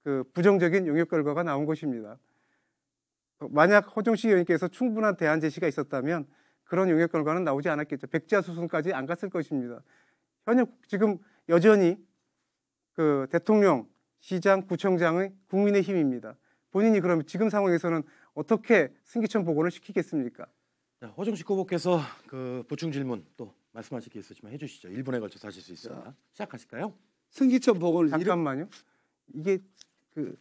그 부정적인 용역 결과가 나온 것입니다. 만약 허정식 의원님께서 충분한 대안 제시가 있었다면 그런 용역 결과는 나오지 않았겠죠. 백지화 수순까지 안 갔을 것입니다. 현역 지금 여전히 그 대통령, 시장, 구청장의 국민의힘입니다. 본인이 그러면 지금 상황에서는 어떻게 승기천 복원을 시키겠습니까? 자, 허정식 후보께서 그 보충 질문 또 말씀하실 게 있으시면 해주시죠. 1분에 걸쳐서 하실 수 있습니다. 시작하실까요? 승기천 복원을 잠깐만요. 이게 그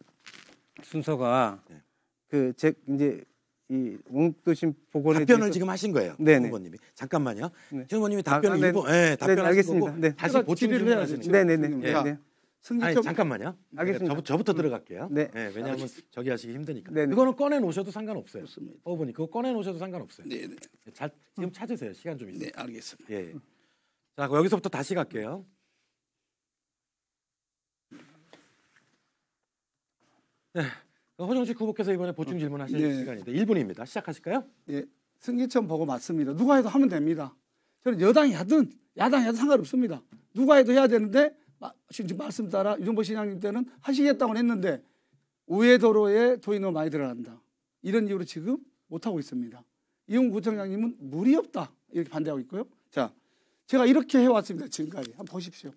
순서가 네. 이제 이 원도심 복원에 답변을 대해서 지금 하신 거예요. 네네. 후보님이. 잠깐만요. 네. 최 후보님이 답변을 네. 일부 답변하신 알겠습니다. 거고 네. 다시 보충 질의를 질문 해야죠. 하시는 거예요. 네네네. 자, 네. 승기천 아니 잠깐만요. 알겠습니다. 저부터 들어갈게요. 네. 왜냐하면 저기 하시기 힘드니까. 네네. 그거는 꺼내 놓으셔도 상관없어요. 좋습니다. 후보님 그거 꺼내 놓으셔도 상관없어요. 네, 네. 지금 찾으세요. 시간 좀 있어요. 네, 알겠습니다. 예. 자, 그럼 여기서부터 다시 갈게요. 네. 허정식 후보께서 이번에 보충 질문하실 네. 시간인데 1분입니다. 시작하실까요? 예, 승기천 복원 맞습니다. 누가 해도 하면 됩니다. 저는 여당이 하든 야당이 하든 상관없습니다. 누가 해도 해야 되는데 지금 말씀 따라 유정보 시장님 때는 하시겠다고 했는데 우회도로에 돈이 너무 많이 들어간다. 이런 이유로 지금 못하고 있습니다. 이용 구청장님은 물이 없다 이렇게 반대하고 있고요. 자, 제가 이렇게 해왔습니다. 지금까지 한번 보십시오.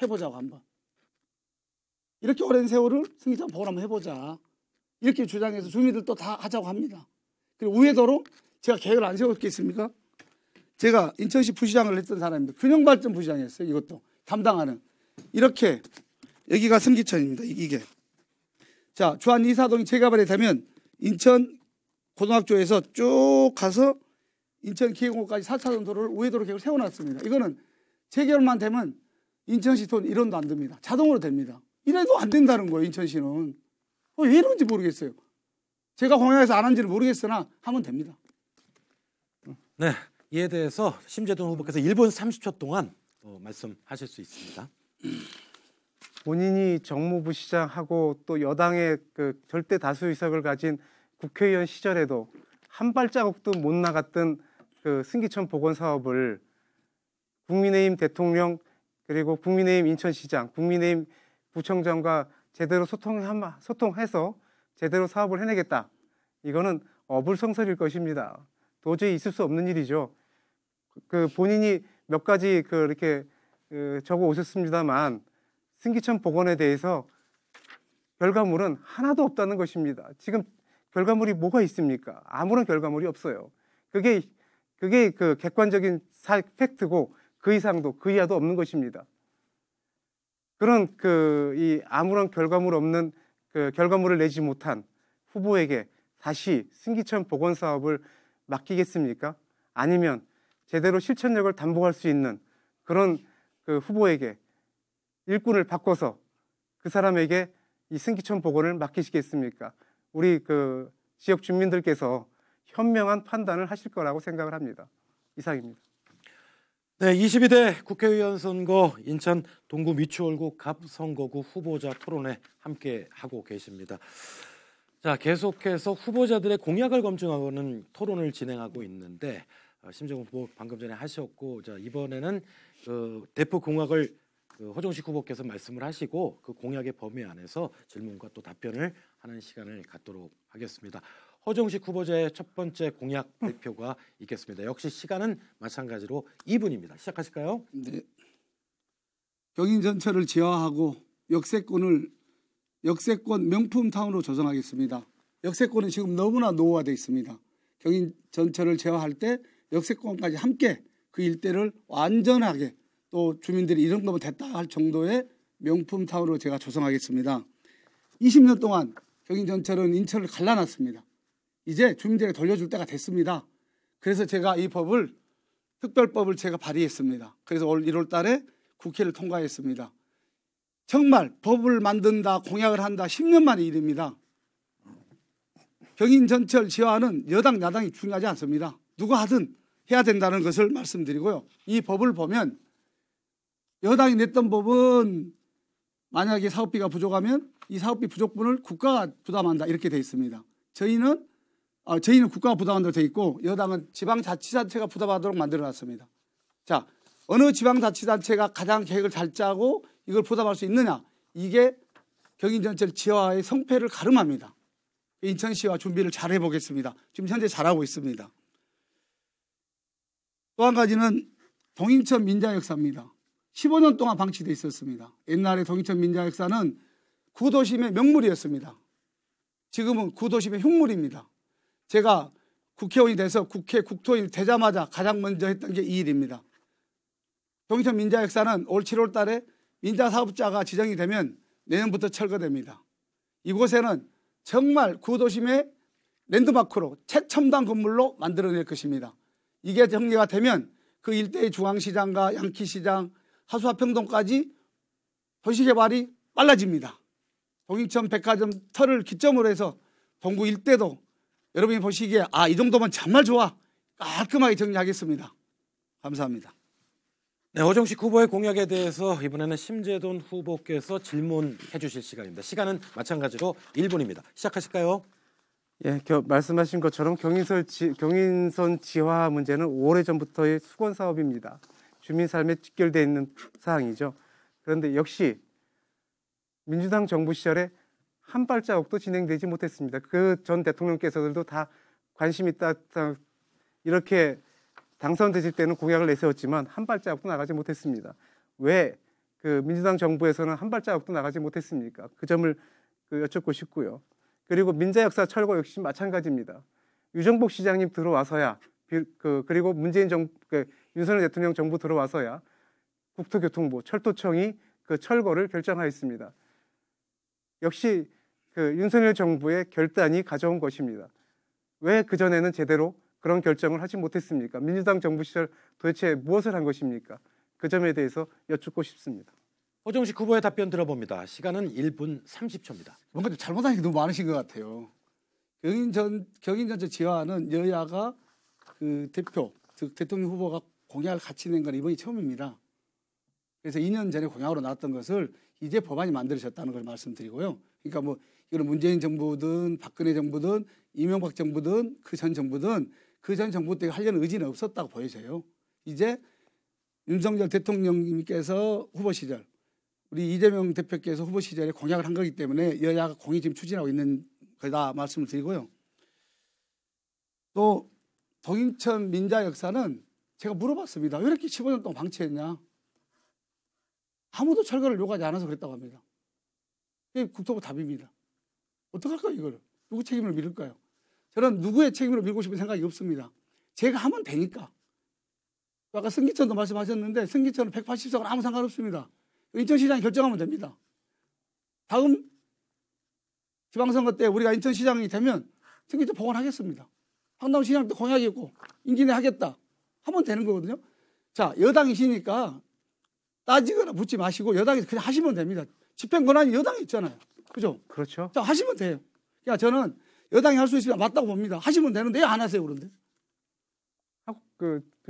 해보자고 한번. 이렇게 오랜 세월을 승기천 복원 한번 해보자. 이렇게 주장해서 주민들도 다 하자고 합니다. 그리고 우회도로 제가 계획을 안 세웠겠습니까? 제가 인천시 부시장을 했던 사람입니다. 균형발전 부시장이었어요. 이것도 담당하는. 이렇게 여기가 승기천입니다. 이게. 자, 주안 이사동이 재개발이 되면 인천 고등학교에서 쭉 가서 인천 기흥호까지 4차선 도로를 우회도로 계획을 세워놨습니다. 이거는 재개발만 되면 인천시 돈 1원도 안 듭니다. 자동으로 됩니다. 이래도 안 된다는 거예요. 인천시는. 왜 이런지 모르겠어요. 제가 공약에서 안 한지는 모르겠으나 하면 됩니다. 네. 이에 대해서 심재동 후보께서 1분 30초 동안 말씀하실 수 있습니다. 본인이 정무부시장하고 또 여당의 그 절대 다수 의석을 가진 국회의원 시절에도 한 발자국도 못 나갔던 그 승기천 복원 사업을 국민의힘 대통령 그리고 국민의힘 인천시장, 국민의힘 구청장과 제대로 소통해서 제대로 사업을 해내겠다. 이거는 어불성설일 것입니다. 도저히 있을 수 없는 일이죠. 그 본인이 몇 가지 이렇게 적어 오셨습니다만 승기천 복원에 대해서 결과물은 하나도 없다는 것입니다. 지금 결과물이 뭐가 있습니까? 아무런 결과물이 없어요. 그게 그 객관적인 팩트고 그 이상도 그 이하도 없는 것입니다. 그런 이 아무런 결과물 없는 그 결과물을 내지 못한 후보에게 다시 승기천 복원 사업을 맡기겠습니까? 아니면 제대로 실천력을 담보할 수 있는 그런 그 후보에게 일꾼을 바꿔서 그 사람에게 이 승기천 복원을 맡기시겠습니까? 우리 그 지역 주민들께서 현명한 판단을 하실 거라고 생각을 합니다. 이상입니다. 네, 22대 국회의원 선거 인천 동구 미추홀구 갑선거구 후보자 토론회 함께 하고 계십니다. 자, 계속해서 후보자들의 공약을 검증하는 토론을 진행하고 있는데 심재동 후보 방금 전에 하셨고, 자 이번에는 그 대표 공약을 허정식 후보께서 말씀을 하시고 그 공약의 범위 안에서 질문과 또 답변을 하는 시간을 갖도록 하겠습니다. 허정식 후보자의 첫 번째 공약 발표가 있겠습니다. 역시 시간은 마찬가지로 2분입니다. 시작하실까요? 네. 경인 전철을 지하하고 역세권 명품 타운으로 조성하겠습니다. 역세권은 지금 너무나 노후화되어 있습니다. 경인 전철을 제어할 때 역세권까지 함께 그 일대를 완전하게 또 주민들이 이 정도면 됐다 할 정도의 명품 타운으로 제가 조성하겠습니다. 20년 동안 경인 전철은 인천을 갈라놨습니다. 이제 주민들에게 돌려줄 때가 됐습니다. 그래서 제가 이 법을 특별법을 제가 발의했습니다. 그래서 올 1월 달에 국회를 통과했습니다. 정말 법을 만든다, 공약을 한다 10년 만의 일입니다. 경인 전철 지화는 여당, 야당이 중요하지 않습니다. 누가 하든 해야 된다는 것을 말씀드리고요. 이 법을 보면 여당이 냈던 법은 만약에 사업비가 부족하면 이 사업비 부족분을 국가가 부담한다 이렇게 돼 있습니다. 저희는 국가가 부담한다고 돼 있고 여당은 지방자치단체가 부담하도록 만들어놨습니다. 자, 어느 지방자치단체가 가장 계획을 잘 짜고 이걸 부담할 수 있느냐? 이게 경인전철 지화의 성패를 가름합니다. 인천시와 준비를 잘 해보겠습니다. 지금 현재 잘하고 있습니다. 또 한 가지는 동인천 민자역사입니다. 15년 동안 방치되어 있었습니다. 옛날에 동인천 민자역사는 구도심의 명물이었습니다. 지금은 구도심의 흉물입니다. 제가 국회의원이 돼서 국토일 되자마자 가장 먼저 했던 게 이 일입니다. 동인천 민자역사는 올 7월 달에 민자사업자가 지정이 되면 내년부터 철거됩니다. 이곳에는 정말 구도심의 랜드마크로 최첨단 건물로 만들어낼 것입니다. 이게 정리가 되면 그 일대의 중앙시장과 양키시장, 하수화평동까지 도시개발이 빨라집니다. 동인천 백화점 터를 기점으로 해서 동구 일대도 여러분이 보시기에 이 정도면 정말 좋아 깔끔하게 정리하겠습니다. 감사합니다. 네, 허정식 후보의 공약에 대해서 이번에는 심재돈 후보께서 질문해 주실 시간입니다. 시간은 마찬가지로 1분입니다. 시작하실까요? 예, 말씀하신 것처럼 경인선 지화 문제는 오래전부터의 수건 사업입니다. 주민 삶에 직결되어 있는 사항이죠. 그런데 역시 민주당 정부 시절에 한 발자국도 진행되지 못했습니다. 그 전 대통령께서도 다 관심 있다 이렇게 당선되실 때는 공약을 내세웠지만 한 발자국도 나가지 못했습니다. 왜 그 민주당 정부에서는 한 발자국도 나가지 못했습니까? 그 점을 여쭙고 싶고요. 그리고 민자역사 철거 역시 마찬가지입니다. 유정복 시장님 들어와서야 그리고 문재인 윤석열 대통령 정부 들어와서야 국토교통부, 철도청이 그 철거를 결정하였습니다. 역시 그 윤석열 정부의 결단이 가져온 것입니다. 왜 그전에는 제대로 그런 결정을 하지 못했습니까? 민주당 정부 시절 도대체 무엇을 한 것입니까? 그 점에 대해서 여쭙고 싶습니다. 허정식 후보의 답변 들어봅니다. 시간은 1분 30초입니다. 뭔가 좀 잘못한 게 너무 많으신 것 같아요. 경인전철 지화는 여야가 그 대표, 즉 대통령 후보가 공약을 같이 낸 건 이번이 처음입니다. 그래서 2년 전에 공약으로 나왔던 것을 이제 법안이 만들어졌다는 걸 말씀드리고요. 그러니까 뭐 이거는 문재인 정부든 박근혜 정부든 이명박 정부든 그 전 정부든 그 전 정부 때 하려는 의지는 없었다고 보여져요. 이제 윤석열 대통령님께서 후보 시절, 우리 이재명 대표께서 후보 시절에 공약을 한 거기 때문에 여야가 공히 지금 추진하고 있는 거다 말씀을 드리고요. 또 동인천 민자 역사는 제가 물어봤습니다. 왜 이렇게 15년 동안 방치했냐? 아무도 철거를 요구하지 않아서 그랬다고 합니다. 이게 국토부 답입니다. 어떡할까요, 이걸? 누구 책임을 밀을까요? 저는 누구의 책임으로 밀고 싶은 생각이 없습니다. 제가 하면 되니까. 아까 승기천도 말씀하셨는데 승기천은 180석은 아무 상관없습니다. 인천시장이 결정하면 됩니다. 다음 지방선거 때 우리가 인천시장이 되면 승기천 복원하겠습니다. 황당시장 때 공약이 있고 임기 내 하겠다 하면 되는 거거든요. 자, 여당이시니까 따지거나 묻지 마시고 여당이 그냥 하시면 됩니다. 집행 권한이 여당에 있잖아요. 그죠? 그렇죠. 자, 하시면 돼요. 그러니까 저는 여당이 할 수 있으면 맞다고 봅니다. 하시면 되는데 왜 안 하세요, 그런데? 하고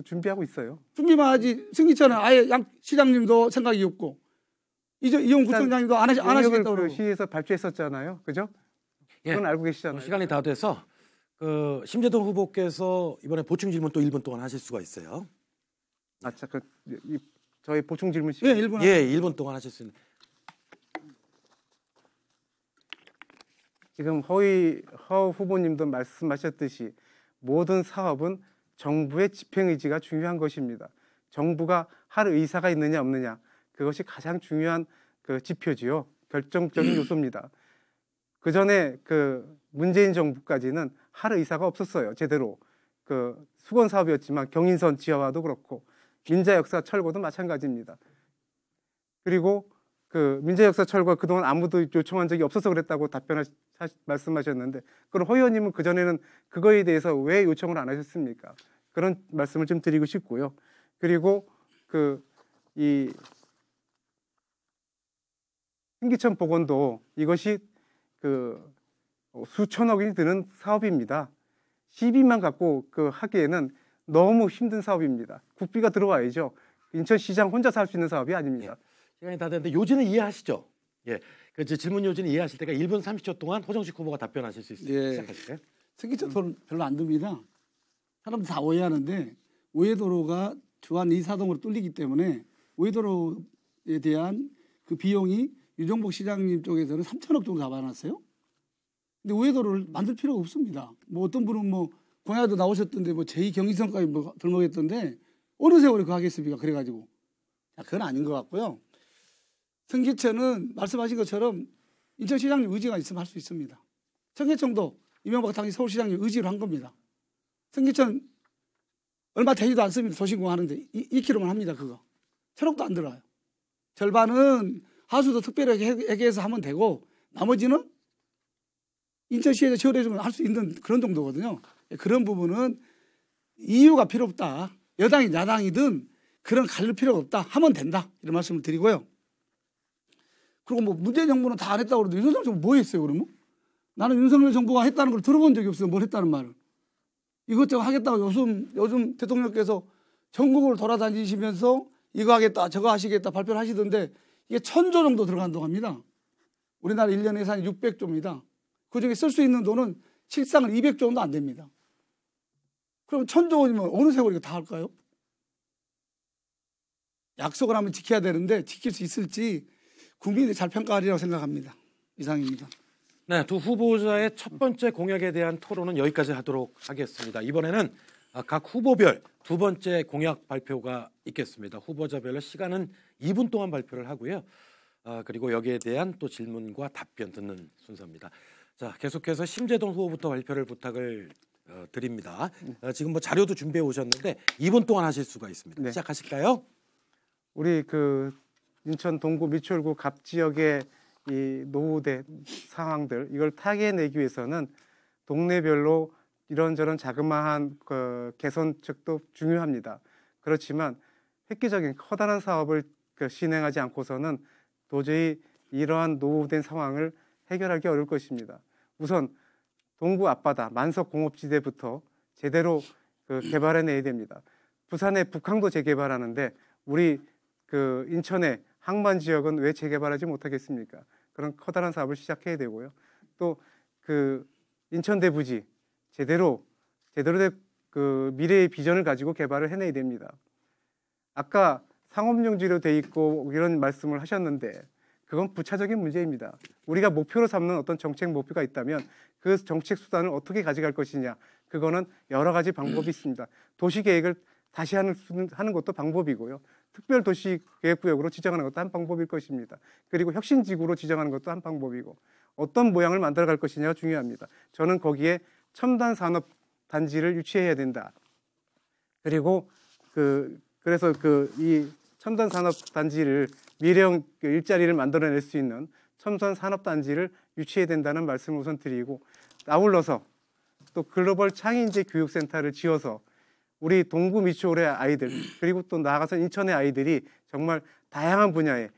준비하고 있어요. 준비만 하지. 승기천은 아예 양 시장님도 생각이 없고 이용 구청장님도 안 하시겠다고 그러고. 시에서 발표했었잖아요. 그죠? 그건 알고 계시잖아요. 시간이 다 돼서 심재돈 후보께서 이번에 보충 질문 또 1분 동안 하실 수가 있어요. 저희 보충 질문 예, 1분. 예, 1분 동안 하실 수 있는. 지금 허 후보님도 말씀하셨듯이 모든 사업은 정부의 집행의지가 중요한 것입니다. 정부가 할 의사가 있느냐 없느냐 그것이 가장 중요한 그 지표지요. 결정적인 요소입니다. 그 전에 그 문재인 정부까지는 할 의사가 없었어요. 제대로 그 수건 사업이었지만 경인선 지하화도 그렇고 민자역사 철거도 마찬가지입니다. 그리고 그 민자역사 철거 그동안 아무도 요청한 적이 없어서 그랬다고 말씀하셨는데, 그럼 허 의원님은 그 전에는 그거에 대해서 왜 요청을 안 하셨습니까? 그런 말씀을 좀 드리고 싶고요. 그리고 이 신기천 복원도 이것이 수천억이 드는 사업입니다. 시비만 갖고 하기에는 너무 힘든 사업입니다. 국비가 들어와야죠. 인천시장 혼자서 할 수 있는 사업이 아닙니다. 시간이 다 됐는데 요지는 이해하시죠? 예, 그 질문 요지는 이해하실 때가 1분 30초 동안 호정식 후보가 답변하실 수 있습니다. 예. 시작하실까요? 승기천 도로 별로 안 듭니다. 사람들 다 오해하는데 우회도로가 주안 2사동으로 뚫리기 때문에 우회도로에 대한 그 비용이 유정복 시장님 쪽에서는 3천억 정도 잡아놨어요. 근데 우회도로를 만들 필요가 없습니다. 뭐 어떤 분은 뭐 공약도 나오셨던데 뭐 제2경의선까지 뭐 들먹였던데 어느 세월에 그거 하겠습니까? 그래가지고 그건 아닌 것 같고요. 승기천은 말씀하신 것처럼 인천시장님 의지가 있으면 할 수 있습니다. 청계천도 이명박 당시 서울시장님 의지로 한 겁니다. 승기천 얼마 되지도 않습니다. 도시공 하는데 2km만 합니다. 그거 1,000억도 안 들어요. 절반은 하수도 특별하게 해서 하면 되고 나머지는 인천시에서 지원해주면 할 수 있는 그런 정도거든요. 그런 부분은 이유가 필요 없다. 여당이 야당이든 그런 가릴 필요가 없다. 하면 된다. 이런 말씀을 드리고요. 그리고 뭐 문재인 정부는 다 안 했다고 그러는데 윤석열 정부 뭐 했어요 그러면? 나는 윤석열 정부가 했다는 걸 들어본 적이 없어요. 뭘 했다는 말을. 이것저것 하겠다고 요즘 대통령께서 전국을 돌아다니시면서 이거 하겠다 저거 하시겠다 발표를 하시던데 이게 1,000조 정도 들어간다고 합니다. 우리나라 1년 예산이 600조입니다. 그중에 쓸 수 있는 돈은 실상은 200조 정도 안 됩니다. 그럼 1,000조 원이면 어느 세월에 다 할까요? 약속을 하면 지켜야 되는데 지킬 수 있을지 국민이 잘 평가하리라고 생각합니다. 이상입니다. 네, 두 후보자의 첫 번째 공약에 대한 토론은 여기까지 하도록 하겠습니다. 이번에는 각 후보별 두 번째 공약 발표가 있겠습니다. 후보자별로 시간은 2분 동안 발표를 하고요. 그리고 여기에 대한 또 질문과 답변 듣는 순서입니다. 자, 계속해서 심재동 후보부터 발표를 부탁을 드립니다. 지금 뭐 자료도 준비해 오셨는데 2분 동안 하실 수가 있습니다. 네. 시작하실까요? 우리 인천 동구 미추홀구 갑 지역의 이 노후된 상황들 이걸 타개내기 위해서는 동네별로 이런저런 자그마한 개선책도 중요합니다. 그렇지만 획기적인 커다란 사업을 진행하지 않고서는 도저히 이러한 노후된 상황을 해결하기 어려울 것입니다. 우선 동구 앞바다 만석 공업지대부터 제대로 개발해내야 됩니다. 부산의 북항도 재개발하는데 우리 인천의 항만 지역은 왜 재개발하지 못하겠습니까? 그런 커다란 사업을 시작해야 되고요. 또 인천 대부지 제대로 된 미래의 비전을 가지고 개발을 해내야 됩니다. 아까 상업용지로 돼 있고 이런 말씀을 하셨는데 그건 부차적인 문제입니다. 우리가 목표로 삼는 어떤 정책 목표가 있다면 그 정책 수단을 어떻게 가져갈 것이냐, 그거는 여러 가지 방법이 있습니다. 도시계획을 다시 하는 것도 방법이고요. 특별도시계획구역으로 지정하는 것도 한 방법일 것입니다. 그리고 혁신지구로 지정하는 것도 한 방법이고 어떤 모양을 만들어갈 것이냐가 중요합니다. 저는 거기에 첨단 산업 단지를 유치해야 된다. 그리고 그래서 이 첨단 산업 단지를 미래형 일자리를 만들어낼 수 있는 첨단 산업 단지를 유치해야 된다는 말씀을 우선 드리고, 아울러서 또 글로벌 창의인재 교육센터를 지어서 우리 동구 미추홀의 아이들 그리고 또 나아가서 인천의 아이들이 정말 다양한 분야의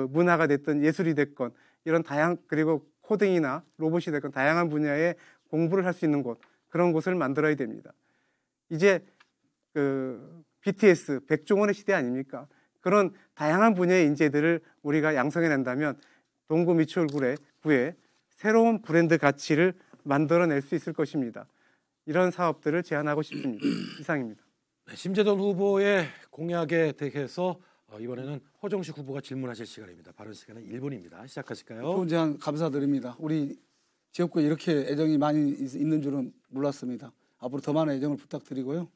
문화가 됐든 예술이 됐건 이런 그리고 코딩이나 로봇이 됐건 다양한 분야의 공부를 할 수 있는 곳, 그런 곳을 만들어야 됩니다. 이제 BTS 백종원의 시대 아닙니까? 그런 다양한 분야의 인재들을 우리가 양성해낸다면 동구 미추홀구에 새로운 브랜드 가치를 만들어낼 수 있을 것입니다. 이런 사업들을 제안하고 싶습니다. 이상입니다. 네, 심재동 후보의 공약에 대해서 이번에는 호정식 후보가 질문하실 시간입니다. 발언 시간은 1분입니다. 시작하실까요? 좋은 제안 감사드립니다. 우리 지역구에 이렇게 애정이 많이 있는 줄은 몰랐습니다. 앞으로 더 많은 애정을 부탁드리고요.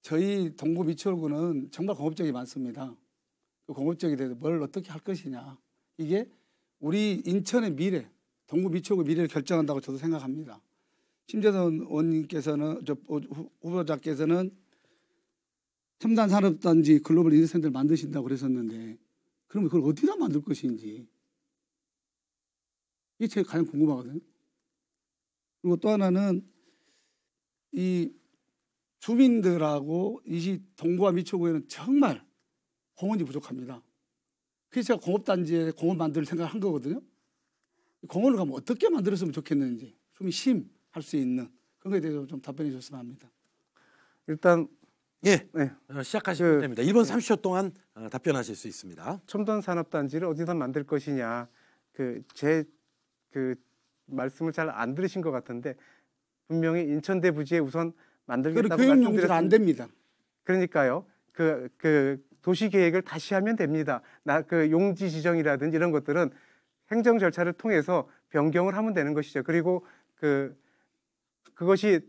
저희 동구 미추홀구는 정말 공업적이 많습니다. 그 공업적에 대해서 뭘 어떻게 할 것이냐. 이게 우리 인천의 미래, 동구 미추홀의 미래를 결정한다고 저도 생각합니다. 심재선 의원님께서는 후보자께서는 첨단 산업단지 글로벌 인재센터를 만드신다고 그랬었는데 그러면 그걸 어디다 만들 것인지 이게 제가 가장 궁금하거든요. 그리고 또 하나는 이 주민들하고 이 동구와 미추홀구에는 정말 공원이 부족합니다. 그래서 제가 공업단지에 공원 만들 생각을 한 거거든요. 공원을 가면 어떻게 만들었으면 좋겠는지 좀 심할 수 있는 그런 거에 대해서 좀 답변해 줬으면 합니다. 일단 예, 네. 시작하시면 됩니다. 1분 30초 동안 답변하실 수 있습니다. 첨단 산업단지를 어디다 만들 것이냐, 제 말씀을 잘 안 들으신 것 같은데 분명히 인천대 부지에 우선 만들겠다고 교육용지가 안 됩니다. 그러니까요. 도시 계획을 다시 하면 됩니다. 용지 지정이라든지 이런 것들은 행정 절차를 통해서 변경을 하면 되는 것이죠. 그리고 그것이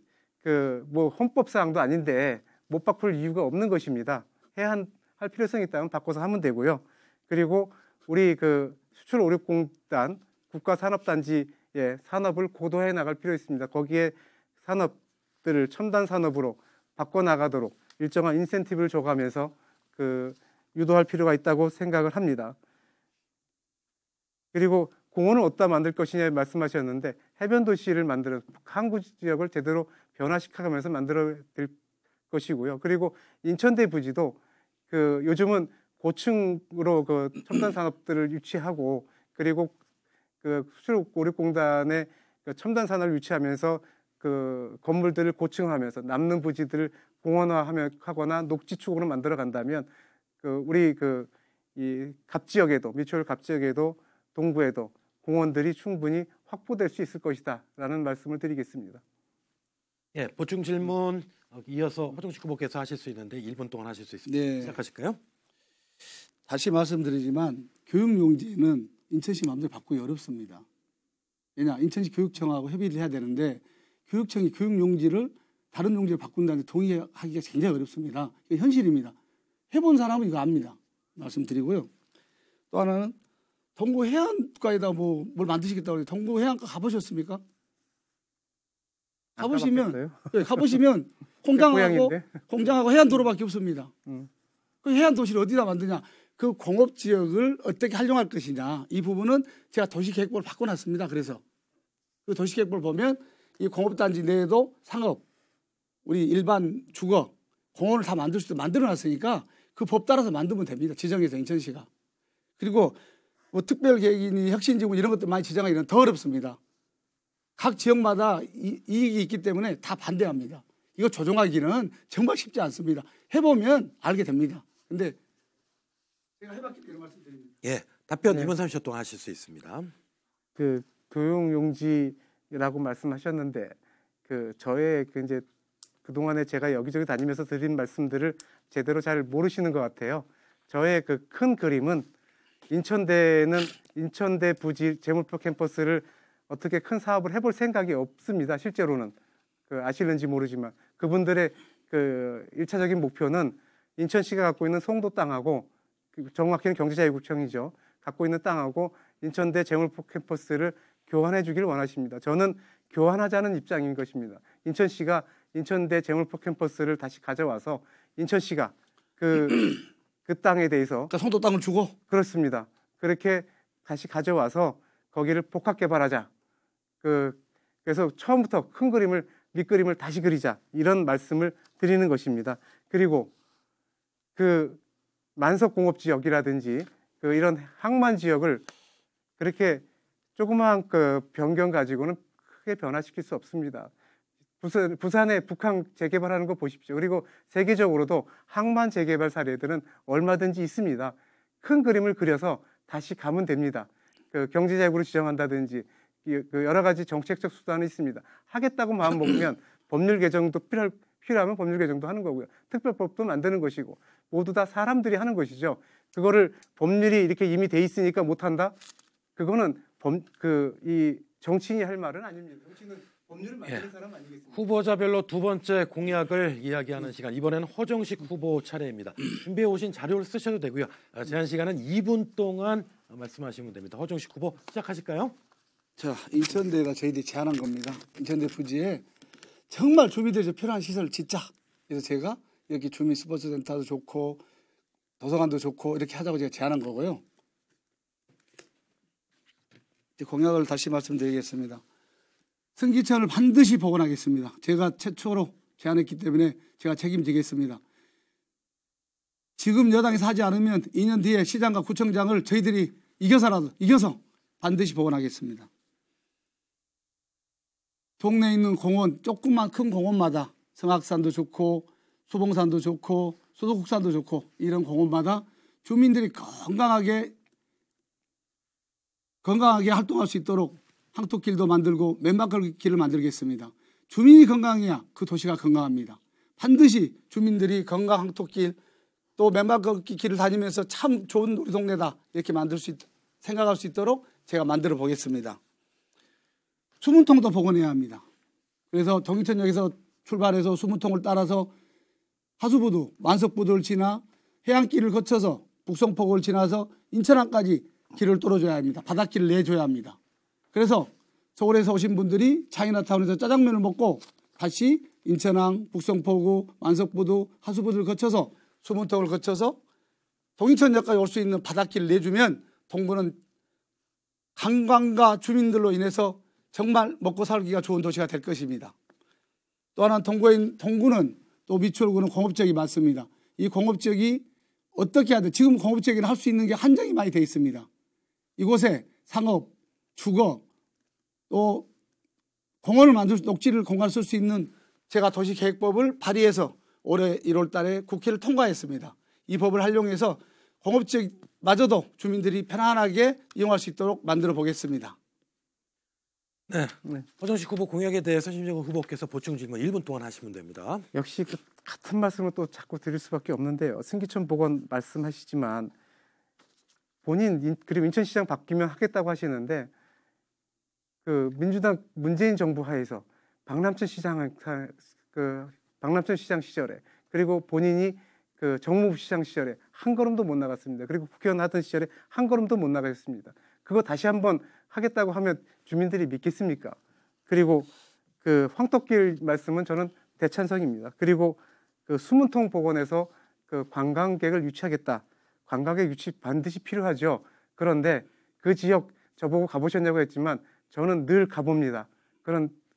뭐 헌법 사항도 아닌데 못 바꿀 이유가 없는 것입니다. 할 필요성이 있다면 바꿔서 하면 되고요. 그리고 우리 수출 오력공단 국가산업단지의 산업을 고도화해 나갈 필요 있습니다. 거기에 산업들을 첨단 산업으로 바꿔 나가도록 일정한 인센티브를 줘가면서 유도할 필요가 있다고 생각을 합니다. 그리고 공원을 어디다 만들 것이냐 말씀하셨는데 해변 도시를 만들어 항구 지역을 제대로 변화시켜가면서 만들어야 될 것이고요. 그리고 인천대 부지도 요즘은 고층으로 첨단 산업들을 유치하고 그리고 수출오력공단의 첨단 산업을 유치하면서 건물들을 고층화하면서 남는 부지들을 공원화하거나 녹지축으로 만들어 간다면 우리 이 갑지역에도 미추홀 갑지역에도 동구에도 공원들이 충분히 확보될 수 있을 것이다라는 말씀을 드리겠습니다. 예, 보충 질문 이어서 허정식 후보께서 하실 수 있는데 1분 동안 하실 수 있습니다. 네. 시작하실까요? 다시 말씀드리지만 교육용지는 인천시 마음대로 바꾸기 어렵습니다. 왜냐, 인천시 교육청하고 협의를 해야 되는데 교육청이 교육용지를 다른 용지를 바꾼다는데 동의하기가 굉장히 어렵습니다. 이게 현실입니다. 해본 사람은 이거 압니다. 말씀드리고요. 또 하나는 동구 해안가에다 뭘 만드시겠다고 해요. 동구 해안가 가보셨습니까? 가보시면 공장하고 해안도로밖에 없습니다. 그 해안도시를 어디다 만드냐? 그 공업지역을 어떻게 활용할 것이냐. 이 부분은 제가 도시계획법을 바꿔놨습니다. 그래서 그 도시계획법을 보면 이 공업단지 내에도 상업, 우리 일반 주거, 공원을 다 만들 수도 만들어놨으니까 그 법 따라서 만들면 됩니다. 지정해서 인천시가. 그리고 뭐 특별계획이니 혁신지구 이런 것들 많이 지정하기는 더 어렵습니다. 각 지역마다 이익이 있기 때문에 다 반대합니다. 이거 조정하기는 정말 쉽지 않습니다. 해보면 알게 됩니다. 근데 제가 해봤기 때문에 말씀드립니다. 예, 답변 네. 2분 30초 동안 하실 수 있습니다. 교육용지라고 말씀하셨는데 저의 이제 그동안에 제가 여기저기 다니면서 드린 말씀들을 제대로 잘 모르시는 것 같아요. 저의 큰 그림은 인천대는 인천대 부지 재물포 캠퍼스를 어떻게 큰 사업을 해볼 생각이 없습니다. 실제로는 아실는지 모르지만 그분들의 1차적인 목표는 인천시가 갖고 있는 송도 땅하고 정확히는 경제자유구청이죠. 갖고 있는 땅하고 인천대 재물포 캠퍼스를 교환해 주기를 원하십니다. 저는 교환하자는 입장인 것입니다. 인천시가 인천대 재물포 캠퍼스를 다시 가져와서 인천시가 그 땅에 대해서 그러니까 송도 땅을 주고 그렇습니다. 그렇게 다시 가져와서 거기를 복합 개발하자. 그래서 처음부터 큰 그림을 밑그림을 다시 그리자 이런 말씀을 드리는 것입니다. 그리고 만석 공업 지역이라든지 이런 항만 지역을 그렇게 조그마한 변경 가지고는 크게 변화시킬 수 없습니다. 부산에 북항 재개발하는 거 보십시오. 그리고 세계적으로도 항만 재개발 사례들은 얼마든지 있습니다. 큰 그림을 그려서 다시 가면 됩니다. 경제자유구로 지정한다든지 여러 가지 정책적 수단이 있습니다. 하겠다고 마음 먹으면 법률 개정도 필요하면 법률 개정도 하는 거고요. 특별법도 만드는 것이고 모두 다 사람들이 하는 것이죠. 그거를 법률이 이렇게 이미 돼 있으니까 못한다? 그거는 이 정치인이 할 말은 아닙니다. 정치인은 법률을 만드는 사람 아니겠습니까? 후보자별로 두 번째 공약을 이야기하는 시간. 이번에는 허정식 후보 차례입니다. 준비해 오신 자료를 쓰셔도 되고요. 제한 시간은 2분 동안 말씀하시면 됩니다. 허정식 후보 시작하실까요? 자, 인천대가 저희들이 제안한 겁니다. 인천대 부지에 정말 주민들이 필요한 시설을 짓자. 그래서 제가 이렇게 주민 스포츠센터도 좋고 도서관도 좋고 이렇게 하자고 제가 제안한 거고요. 이제 공약을 다시 말씀드리겠습니다. 승기천을 반드시 복원하겠습니다. 제가 최초로 제안했기 때문에 제가 책임지겠습니다. 지금 여당에서 하지 않으면 2년 뒤에 시장과 구청장을 저희들이 이겨서 반드시 복원하겠습니다. 동네에 있는 공원, 조금만 큰 공원마다 성악산도 좋고 수봉산도 좋고 수도국산도 좋고 이런 공원마다 주민들이 건강하게 활동할 수 있도록 항토길도 만들고 맨발길을 만들겠습니다. 주민이 건강해야 그 도시가 건강합니다. 반드시 주민들이 건강 항토길 또 맨발길을 다니면서 참 좋은 우리 동네다 이렇게 생각할 수 있도록 제가 만들어 보겠습니다. 수문통도 복원해야 합니다. 그래서 동인천역에서 출발해서 수문통을 따라서 하수부두, 만석부두를 지나 해안길을 거쳐서 북성포구를 지나서 인천항까지 길을 뚫어줘야 합니다. 바닷길을 내줘야 합니다. 그래서 서울에서 오신 분들이 차이나타운에서 짜장면을 먹고 다시 인천항, 북성포구, 만석부두, 하수부두를 거쳐서 수문통을 거쳐서 동인천역까지 올 수 있는 바닷길을 내주면 동구는 관광과 주민들로 인해서 정말 먹고 살기가 좋은 도시가 될 것입니다. 또 하나는 동구는 또 미추홀구는 공업지역이 많습니다. 이 공업지역이 어떻게 하든 지금 공업지역에는 할 수 있는 게 한정이 많이 되어 있습니다. 이곳에 상업, 주거, 또 공원을 녹지를 공간을 쓸 수 있는 제가 도시계획법을 발의해서 올해 1월 달에 국회를 통과했습니다. 이 법을 활용해서 공업지역마저도 주민들이 편안하게 이용할 수 있도록 만들어 보겠습니다. 네. 허정식 후보 공약에 대해서 심재국 후보께서 보충 질문 1분 동안 하시면 됩니다. 역시 그 같은 말씀을 또 자꾸 드릴 수밖에 없는데요. 승기천 복원 말씀하시지만 그리고 인천시장 바뀌면 하겠다고 하시는데 그 민주당 문재인 정부 하에서 박남천 시장 시절에 그리고 본인이 그 정무부 시장 시절에 한 걸음도 못 나갔습니다. 그리고 국회의원 하던 시절에 한 걸음도 못 나갔습니다. 그거 다시 한번 하겠다고 하면 주민들이 믿겠습니까? 그리고 그 황토길 말씀은 저는 대찬성입니다. 그리고 그 수문통 복원해서 그 관광객을 유치하겠다. 관광객 유치 반드시 필요하죠. 그런데 그 지역 저보고 가보셨냐고 했지만 저는 늘 가봅니다.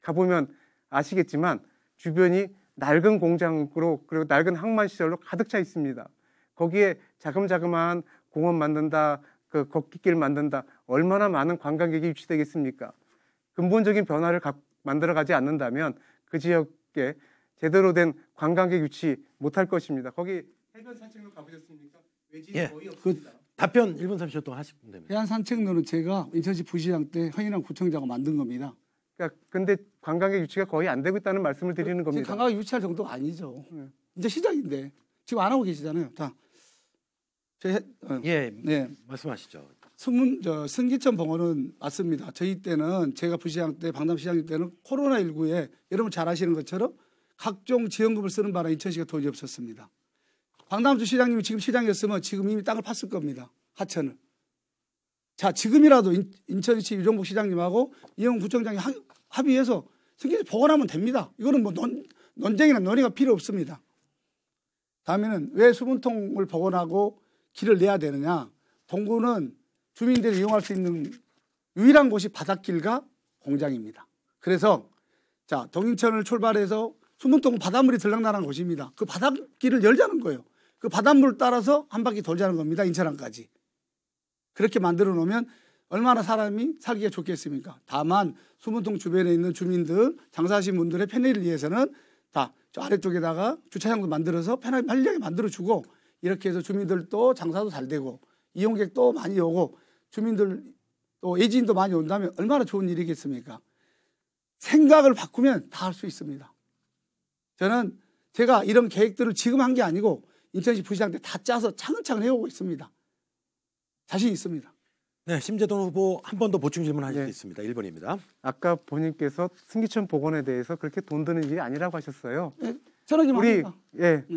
가보면 아시겠지만 주변이 낡은 공장으로 그리고 낡은 항만 시설로 가득 차 있습니다. 거기에 자금자금한 공원 만든다, 그 걷기길 만든다, 얼마나 많은 관광객이 유치되겠습니까? 근본적인 변화를 만들어가지 않는다면 그 지역에 제대로 된 관광객 유치 못할 것입니다. 거기 해변 산책로 가보셨습니까? 외지는 거의 없습니다. 답변 1분 30초 동안 하시면 됩니다. 해안 산책로는 제가 인천시 부시장 때 허인한 구청장과 만든 겁니다. 그러니까 근데 관광객 유치가 거의 안 되고 있다는 말씀을 드리는 겁니다. 지금 관광객 유치할 정도가 아니죠. 이제 시작인데 지금 안 하고 계시잖아요. 네, 말씀하시죠. 승기천 봉원은 맞습니다. 저희 때는 제가 부시장 때 박남시장님 때는 코로나19에 여러분 잘 아시는 것처럼 각종 지원금을 쓰는 바람에 인천시가 돈이 없었습니다. 박남수 시장님이 지금 시장이었으면 지금 이미 땅을 팠을 겁니다. 하천을. 자, 지금이라도 인천시 유정복 시장님하고 이영훈 구청장이 합의해서 승기천 복원하면 됩니다. 이거는 뭐 논쟁이나 논의가 필요 없습니다. 다음에는 왜 수문통을 복원하고 길을 내야 되느냐. 동구는 주민들이 이용할 수 있는 유일한 곳이 바닷길과 공장입니다. 그래서 자, 동인천을 출발해서 수문통은 바닷물이 들락날락한 곳입니다. 그 바닷길을 열자는 거예요. 그 바닷물을 따라서 한 바퀴 돌자는 겁니다. 인천항까지. 그렇게 만들어 놓으면 얼마나 사람이 살기가 좋겠습니까? 다만 수문통 주변에 있는 주민들, 장사하신 분들의 편의를 위해서는 다 저 아래쪽에다가 주차장도 만들어서 편하게 만들어주고 이렇게 해서 주민들도 장사도 잘 되고 이용객도 많이 오고 주민들 또 외지인도 많이 온다면 얼마나 좋은 일이겠습니까? 생각을 바꾸면 다 할 수 있습니다. 저는 제가 이런 계획들을 지금 한 게 아니고 인천시 부시장 때 다 짜서 차근차근 해오고 있습니다. 자신 있습니다. 네, 심재동 후보 한 번 더 보충 질문하실 수 있습니다. 1번입니다. 아까 본인께서 승기천 복원에 대해서 그렇게 돈 드는 일이 아니라고 하셨어요. 네, 천억이 많습니다.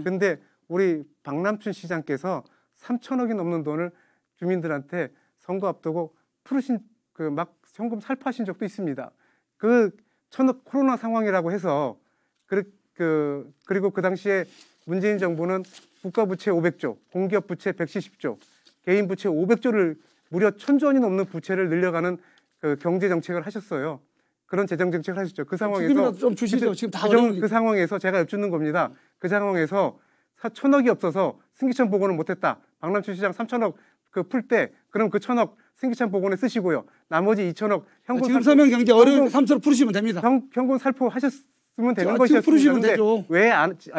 근데 우리 박남춘 시장께서 3천억이 넘는 돈을 주민들한테 선거 앞두고 푸르신 그 막 현금 살포하신 적도 있습니다. 그 천억 코로나 상황이라고 해서 그리고 그 당시에 문재인 정부는 국가 부채 500조, 공기업 부채 170조, 개인 부채 500조를 무려 1000조 원이 넘는 부채를 늘려가는 그 경제 정책을 하셨어요. 그런 재정 정책을 하셨죠. 그 상황에서 좀 주시죠. 지금 다 그 상황에서 제가 여쭙는 겁니다. 그 상황에서 1000억이 없어서 승기천 복원을 못했다. 박남춘 시장 3000억 그 풀 때 그럼 그 1000억 승기천 복원에 쓰시고요. 나머지 2000억 현금 지금 설명 경제 어려운 3초로 풀으시면 됩니다. 현금 살포하셨으면 되는 지금 것이었습니다. 풀으시면 되죠.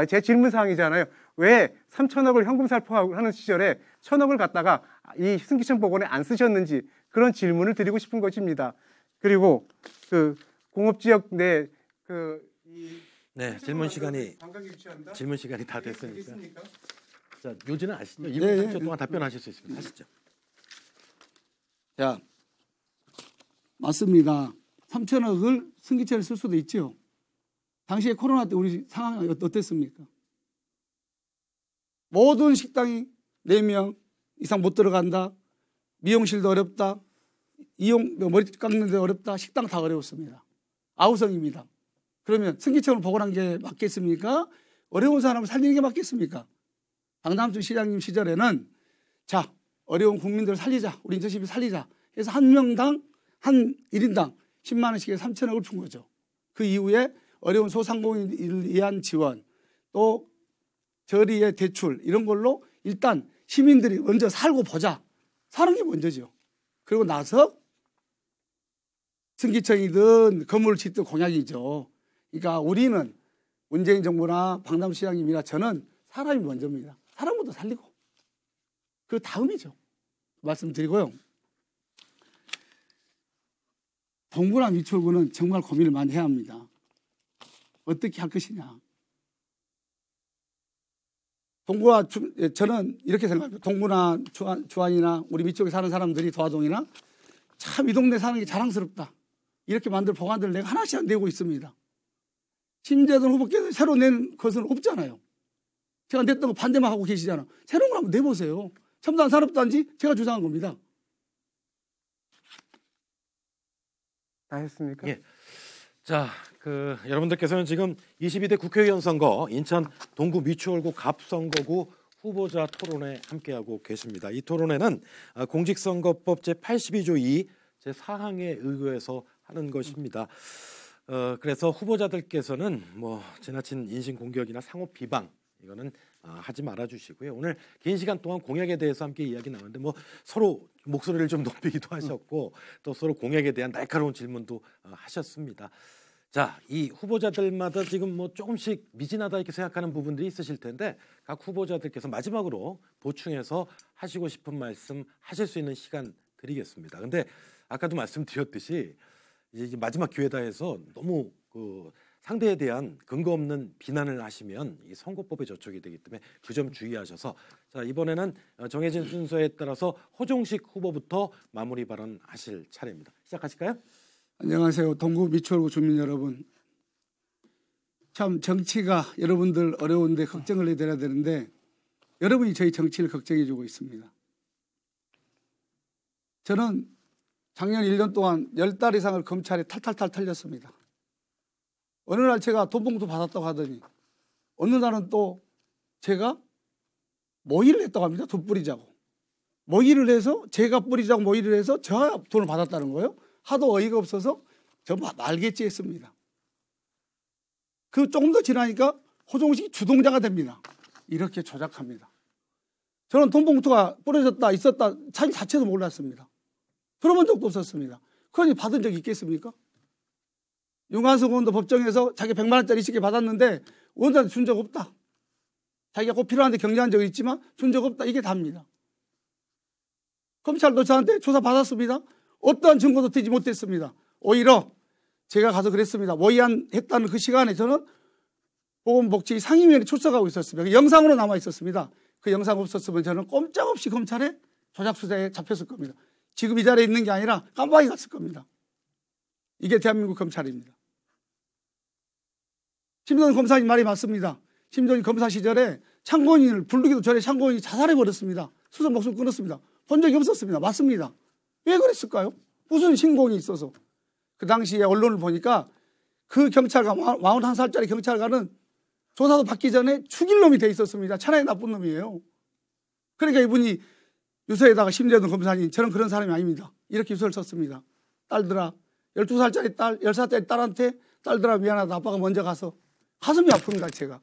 제 질문 사항이잖아요. 왜 3천억을 현금 살포하는 시절에 1000억을 갖다가 이 승기천 복원에 안 쓰셨는지 그런 질문을 드리고 싶은 것입니다. 그리고 그 공업지역 내 네, 질문 시간이 다 됐으니까. 자, 요지는 아시죠? 1분 3초 동안 답변하실 수 있습니다. 하시죠. 자, 맞습니다. 3천억을 승기천에 쓸 수도 있죠. 당시에 코로나 때 우리 상황이 어땠습니까? 모든 식당이 4명 이상 못 들어간다. 미용실도 어렵다. 머리 깎는 데 어렵다. 식당 다 어려웠습니다. 아우성입니다. 그러면 승기천을 복원한 게 맞겠습니까? 어려운 사람을 살리는 게 맞겠습니까? 박남춘 시장님 시절에는 자, 어려운 국민들을 살리자. 우리 인천시민 살리자. 그래서 한 명당 한 1인당 10만 원씩에 3천억을 준 거죠. 그 이후에 어려운 소상공인을 위한 지원, 또 저리의 대출 이런 걸로 일단 시민들이 먼저 살고 보자. 사는 게 먼저죠. 그리고 나서 승기천이든 건물을 짓든 공약이죠. 그러니까 우리는 문재인 정부나 박남춘 시장님이나 저는 사람이 먼저입니다. 사람부터 살리고 그 다음이죠. 말씀드리고요. 동구나 미추홀구는 정말 고민을 많이 해야 합니다. 어떻게 할 것이냐. 동구와 저는 이렇게 생각합니다. 동구나 주안이나 우리 밑쪽에 사는 사람들이 도화동이나 참 이 동네 사는 게 자랑스럽다. 이렇게 만들 법안들을 내가 하나씩 내고 있습니다. 심재돈 후보께서 새로 낸 것은 없잖아요. 제가 냈던 거 반대만 하고 계시잖아요. 새로운 걸 한번 내보세요. 첨단 산업단지 제가 주장한 겁니다. 다 했습니까? 예. 자, 여러분들께서는 지금 22대 국회의원 선거 인천 동구 미추홀구 갑선거구 후보자 토론에 함께하고 계십니다. 이 토론회는 공직선거법 제82조 2 제4항에 의거해서 하는 것입니다. 그래서 후보자들께서는 뭐 지나친 인신 공격이나 상호 비방 이거는 하지 말아 주시고요. 오늘 긴 시간 동안 공약에 대해서 함께 이야기 나눴는데 뭐 서로 목소리를 좀 높이기도 하셨고 또 서로 공약에 대한 날카로운 질문도 하셨습니다. 자, 이 후보자들마다 지금 뭐 조금씩 미진하다 이렇게 생각하는 부분들이 있으실 텐데 각 후보자들께서 마지막으로 보충해서 하시고 싶은 말씀 하실 수 있는 시간 드리겠습니다. 근데 아까도 말씀드렸듯이 이제 마지막 기회다 해서 너무 상대에 대한 근거 없는 비난을 하시면 이 선거법에 저촉이 되기 때문에 그 점 주의하셔서 자, 이번에는 정해진 순서에 따라서 호종식 후보부터 마무리 발언하실 차례입니다. 시작하실까요? 안녕하세요. 동구 미추홀구 주민 여러분. 참 정치가 여러분들 어려운데 걱정을 해드려야 되는데 여러분이 저희 정치를 걱정해 주고 있습니다. 저는 작년 1년 동안 10달 이상을 검찰에 탈탈탈 털렸습니다. 어느 날 제가 돈봉투 받았다고 하더니 어느 날은 또 제가 모의를 했다고 합니다. 돈 뿌리자고. 모의를 해서 제가 뿌리자고 모의를 해서 제가 돈을 받았다는 거예요. 하도 어이가 없어서 저 말겠지 했습니다. 그 조금 더 지나니까 호종식이 주동자가 됩니다. 이렇게 조작합니다. 저는 돈봉투가 뿌려졌다 있었다 자기 자체도 몰랐습니다. 들어본 적도 없었습니다. 그러니 받은 적이 있겠습니까? 윤관석 의원도 법정에서 자기 100만 원짜리 20개 받았는데 의원한테 준 적 없다. 자기가 꼭 필요한데 경제한 적은 있지만 준 적 없다. 이게 답니다. 검찰도 저한테 조사받았습니다. 어떠한 증거도 되지 못했습니다. 오히려 제가 가서 그랬습니다. 모의했다는 그 시간에 저는 보건복지 상임위원회 출석하고 있었습니다. 그 영상으로 남아 있었습니다. 그 영상 없었으면 저는 꼼짝없이 검찰에 조작수사에 잡혔을 겁니다. 지금 이 자리에 있는 게 아니라 깜빡이 갔을 겁니다. 이게 대한민국 검찰입니다. 심정희 검사님 말이 맞습니다. 심정희 검사 시절에 참고인을 부르기도 전에 참고인이 자살해버렸습니다. 스스로 목숨 끊었습니다. 본 적이 없었습니다. 맞습니다. 왜 그랬을까요? 무슨 신공이 있어서. 그 당시에 언론을 보니까 그 경찰관, 41살짜리 경찰관은 조사도 받기 전에 죽일 놈이 돼 있었습니다. 천하의 나쁜 놈이에요. 그러니까 이분이 유서에다가 심재동 검사님, 저는 그런 사람이 아닙니다. 이렇게 유서를 썼습니다. 딸들아, 12살짜리 딸, 10살짜리 딸한테 딸들아 미안하다. 아빠가 먼저 가서. 가슴이 아픕니다, 제가.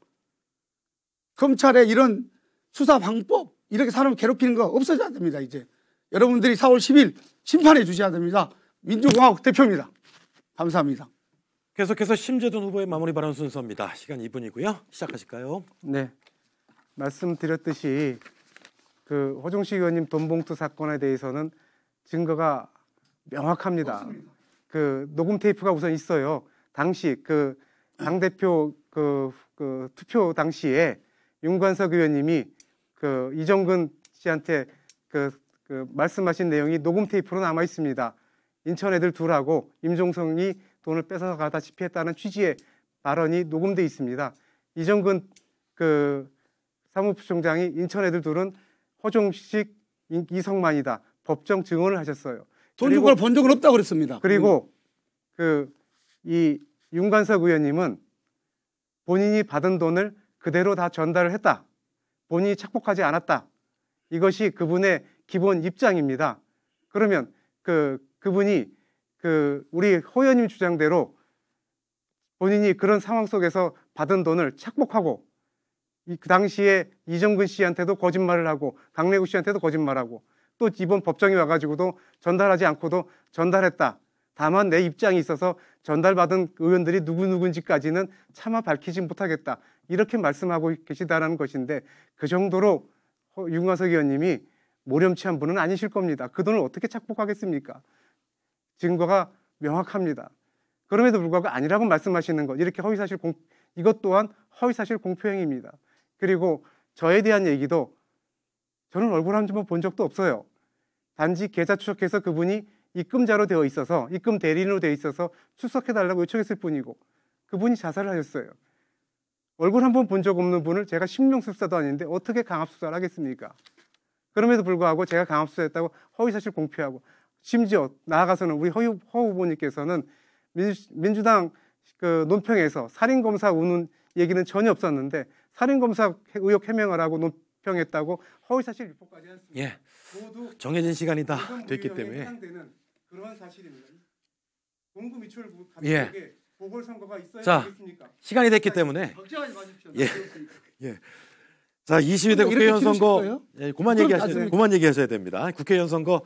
검찰의 이런 수사 방법, 이렇게 사람 괴롭히는 거 없어져야 됩니다, 이제. 여러분들이 4월 10일 심판해 주셔야 됩니다. 민주공화국 대표입니다. 감사합니다. 계속해서 심재돈 후보의 마무리 발언 순서입니다. 시간 2분이고요. 시작하실까요? 네, 말씀드렸듯이 그 호중식 의원님 돈봉투 사건에 대해서는 증거가 명확합니다. 없습니다. 그 녹음 테이프가 우선 있어요. 당시 그 당대표 그 투표 당시에 윤관석 의원님이 그 이정근 씨한테 그 말씀하신 내용이 녹음 테이프로 남아 있습니다. 인천 애들 둘하고 임종성이 돈을 뺏어 가다시피 했다는 취지의 발언이 녹음돼 있습니다. 이정근 그 사무부총장이 인천 애들 둘은 호종식 이성만이다. 법정 증언을 하셨어요. 돈 준 걸 본 적은 없다고 그랬습니다. 그리고 이 윤관석 의원님은 본인이 받은 돈을 그대로 다 전달을 했다. 본인이 착복하지 않았다. 이것이 그분의 기본 입장입니다. 그러면 그분이 우리 호 의원님 주장대로 본인이 그런 상황 속에서 받은 돈을 착복하고 그 당시에 이정근 씨한테도 거짓말을 하고 강래구 씨한테도 거짓말하고 또 이번 법정에 와가지고도 전달하지 않고도 전달했다. 다만 내 입장이 있어서 전달받은 의원들이 누구누구인지까지는 차마 밝히지 못하겠다. 이렇게 말씀하고 계시다는 것인데 그 정도로 윤관석 의원님이 모렴치한 분은 아니실 겁니다. 그 돈을 어떻게 착복하겠습니까? 증거가 명확합니다. 그럼에도 불구하고 아니라고 말씀하시는 것, 이렇게 이것 또한 허위사실 공표행위입니다. 그리고 저에 대한 얘기도 저는 얼굴 한 번 본 적도 없어요. 단지 계좌 추적해서 그분이 입금자로 되어 있어서 입금 대리인으로 되어 있어서 출석해달라고 요청했을 뿐이고 그분이 자살을 하셨어요. 얼굴 한 번 본 적 없는 분을 제가 신명수사도 아닌데 어떻게 강압수사를 하겠습니까? 그럼에도 불구하고 제가 강압수사했다고 허위사실 공표하고 심지어 나아가서는 우리 허 후보님께서는 민주당 그 논평에서 살인검사 우는 얘기는 전혀 없었는데 살인검사 의혹 해명을 하고 논평했다고 허위사실 유포까지 했습니다. 예. 모두 정해진 시간이 다 됐기 때문에 해당되는 그러한 사실입니다. 공구 미추홀 예. 갑자기 보궐선거가 있어야 자, 되겠습니까? 시간이 됐기 때문에 걱정하지 마십시오. 예. 예. 자, 22대 국회의원 선거 그만 얘기하셔야 됩니다. 국회의원 선거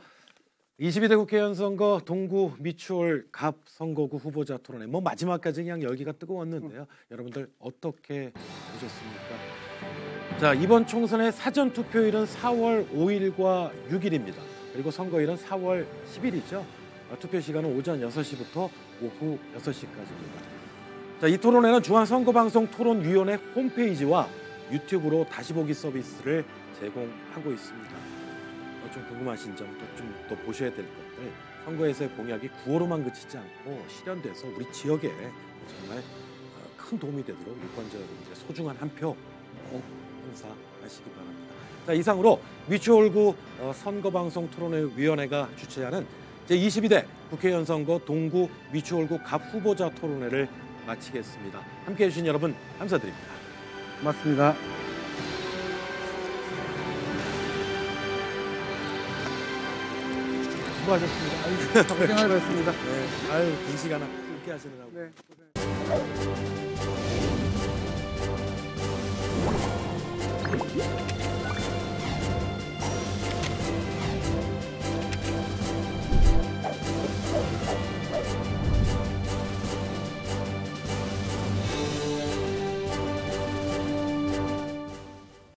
22대 국회의원 선거 동구 미추홀 갑 선거구 후보자 토론회 마지막까지 그냥 열기가 뜨거웠는데요. 여러분들 어떻게 보셨습니까? 자, 이번 총선의 사전 투표일은 4월 5일과 6일입니다. 그리고 선거일은 4월 10일이죠. 투표 시간은 오전 6시부터 오후 6시까지입니다. 자, 이 토론회는 중앙선거방송 토론위원회 홈페이지와 유튜브로 다시 보기 서비스를 제공하고 있습니다. 좀 궁금하신 점, 좀 더 보셔야 될 것들, 선거에서의 공약이 구호로만 그치지 않고 실현돼서 우리 지역에 정말 큰 도움이 되도록 유권자 여러분들의 소중한 한 표 꼭 행사하시기 바랍니다. 자, 이상으로 미추홀구 선거방송 토론회위원회가 주최하는 제22대 국회의원 선거 동구 미추홀구 갑 후보자 토론회를 마치겠습니다. 함께해 주신 여러분 감사드립니다. 맞습니다. 수고하셨습니다. 고생하셨습니다. 네, 아유, 긴 시간 함께 하시느라고. 네. 고생.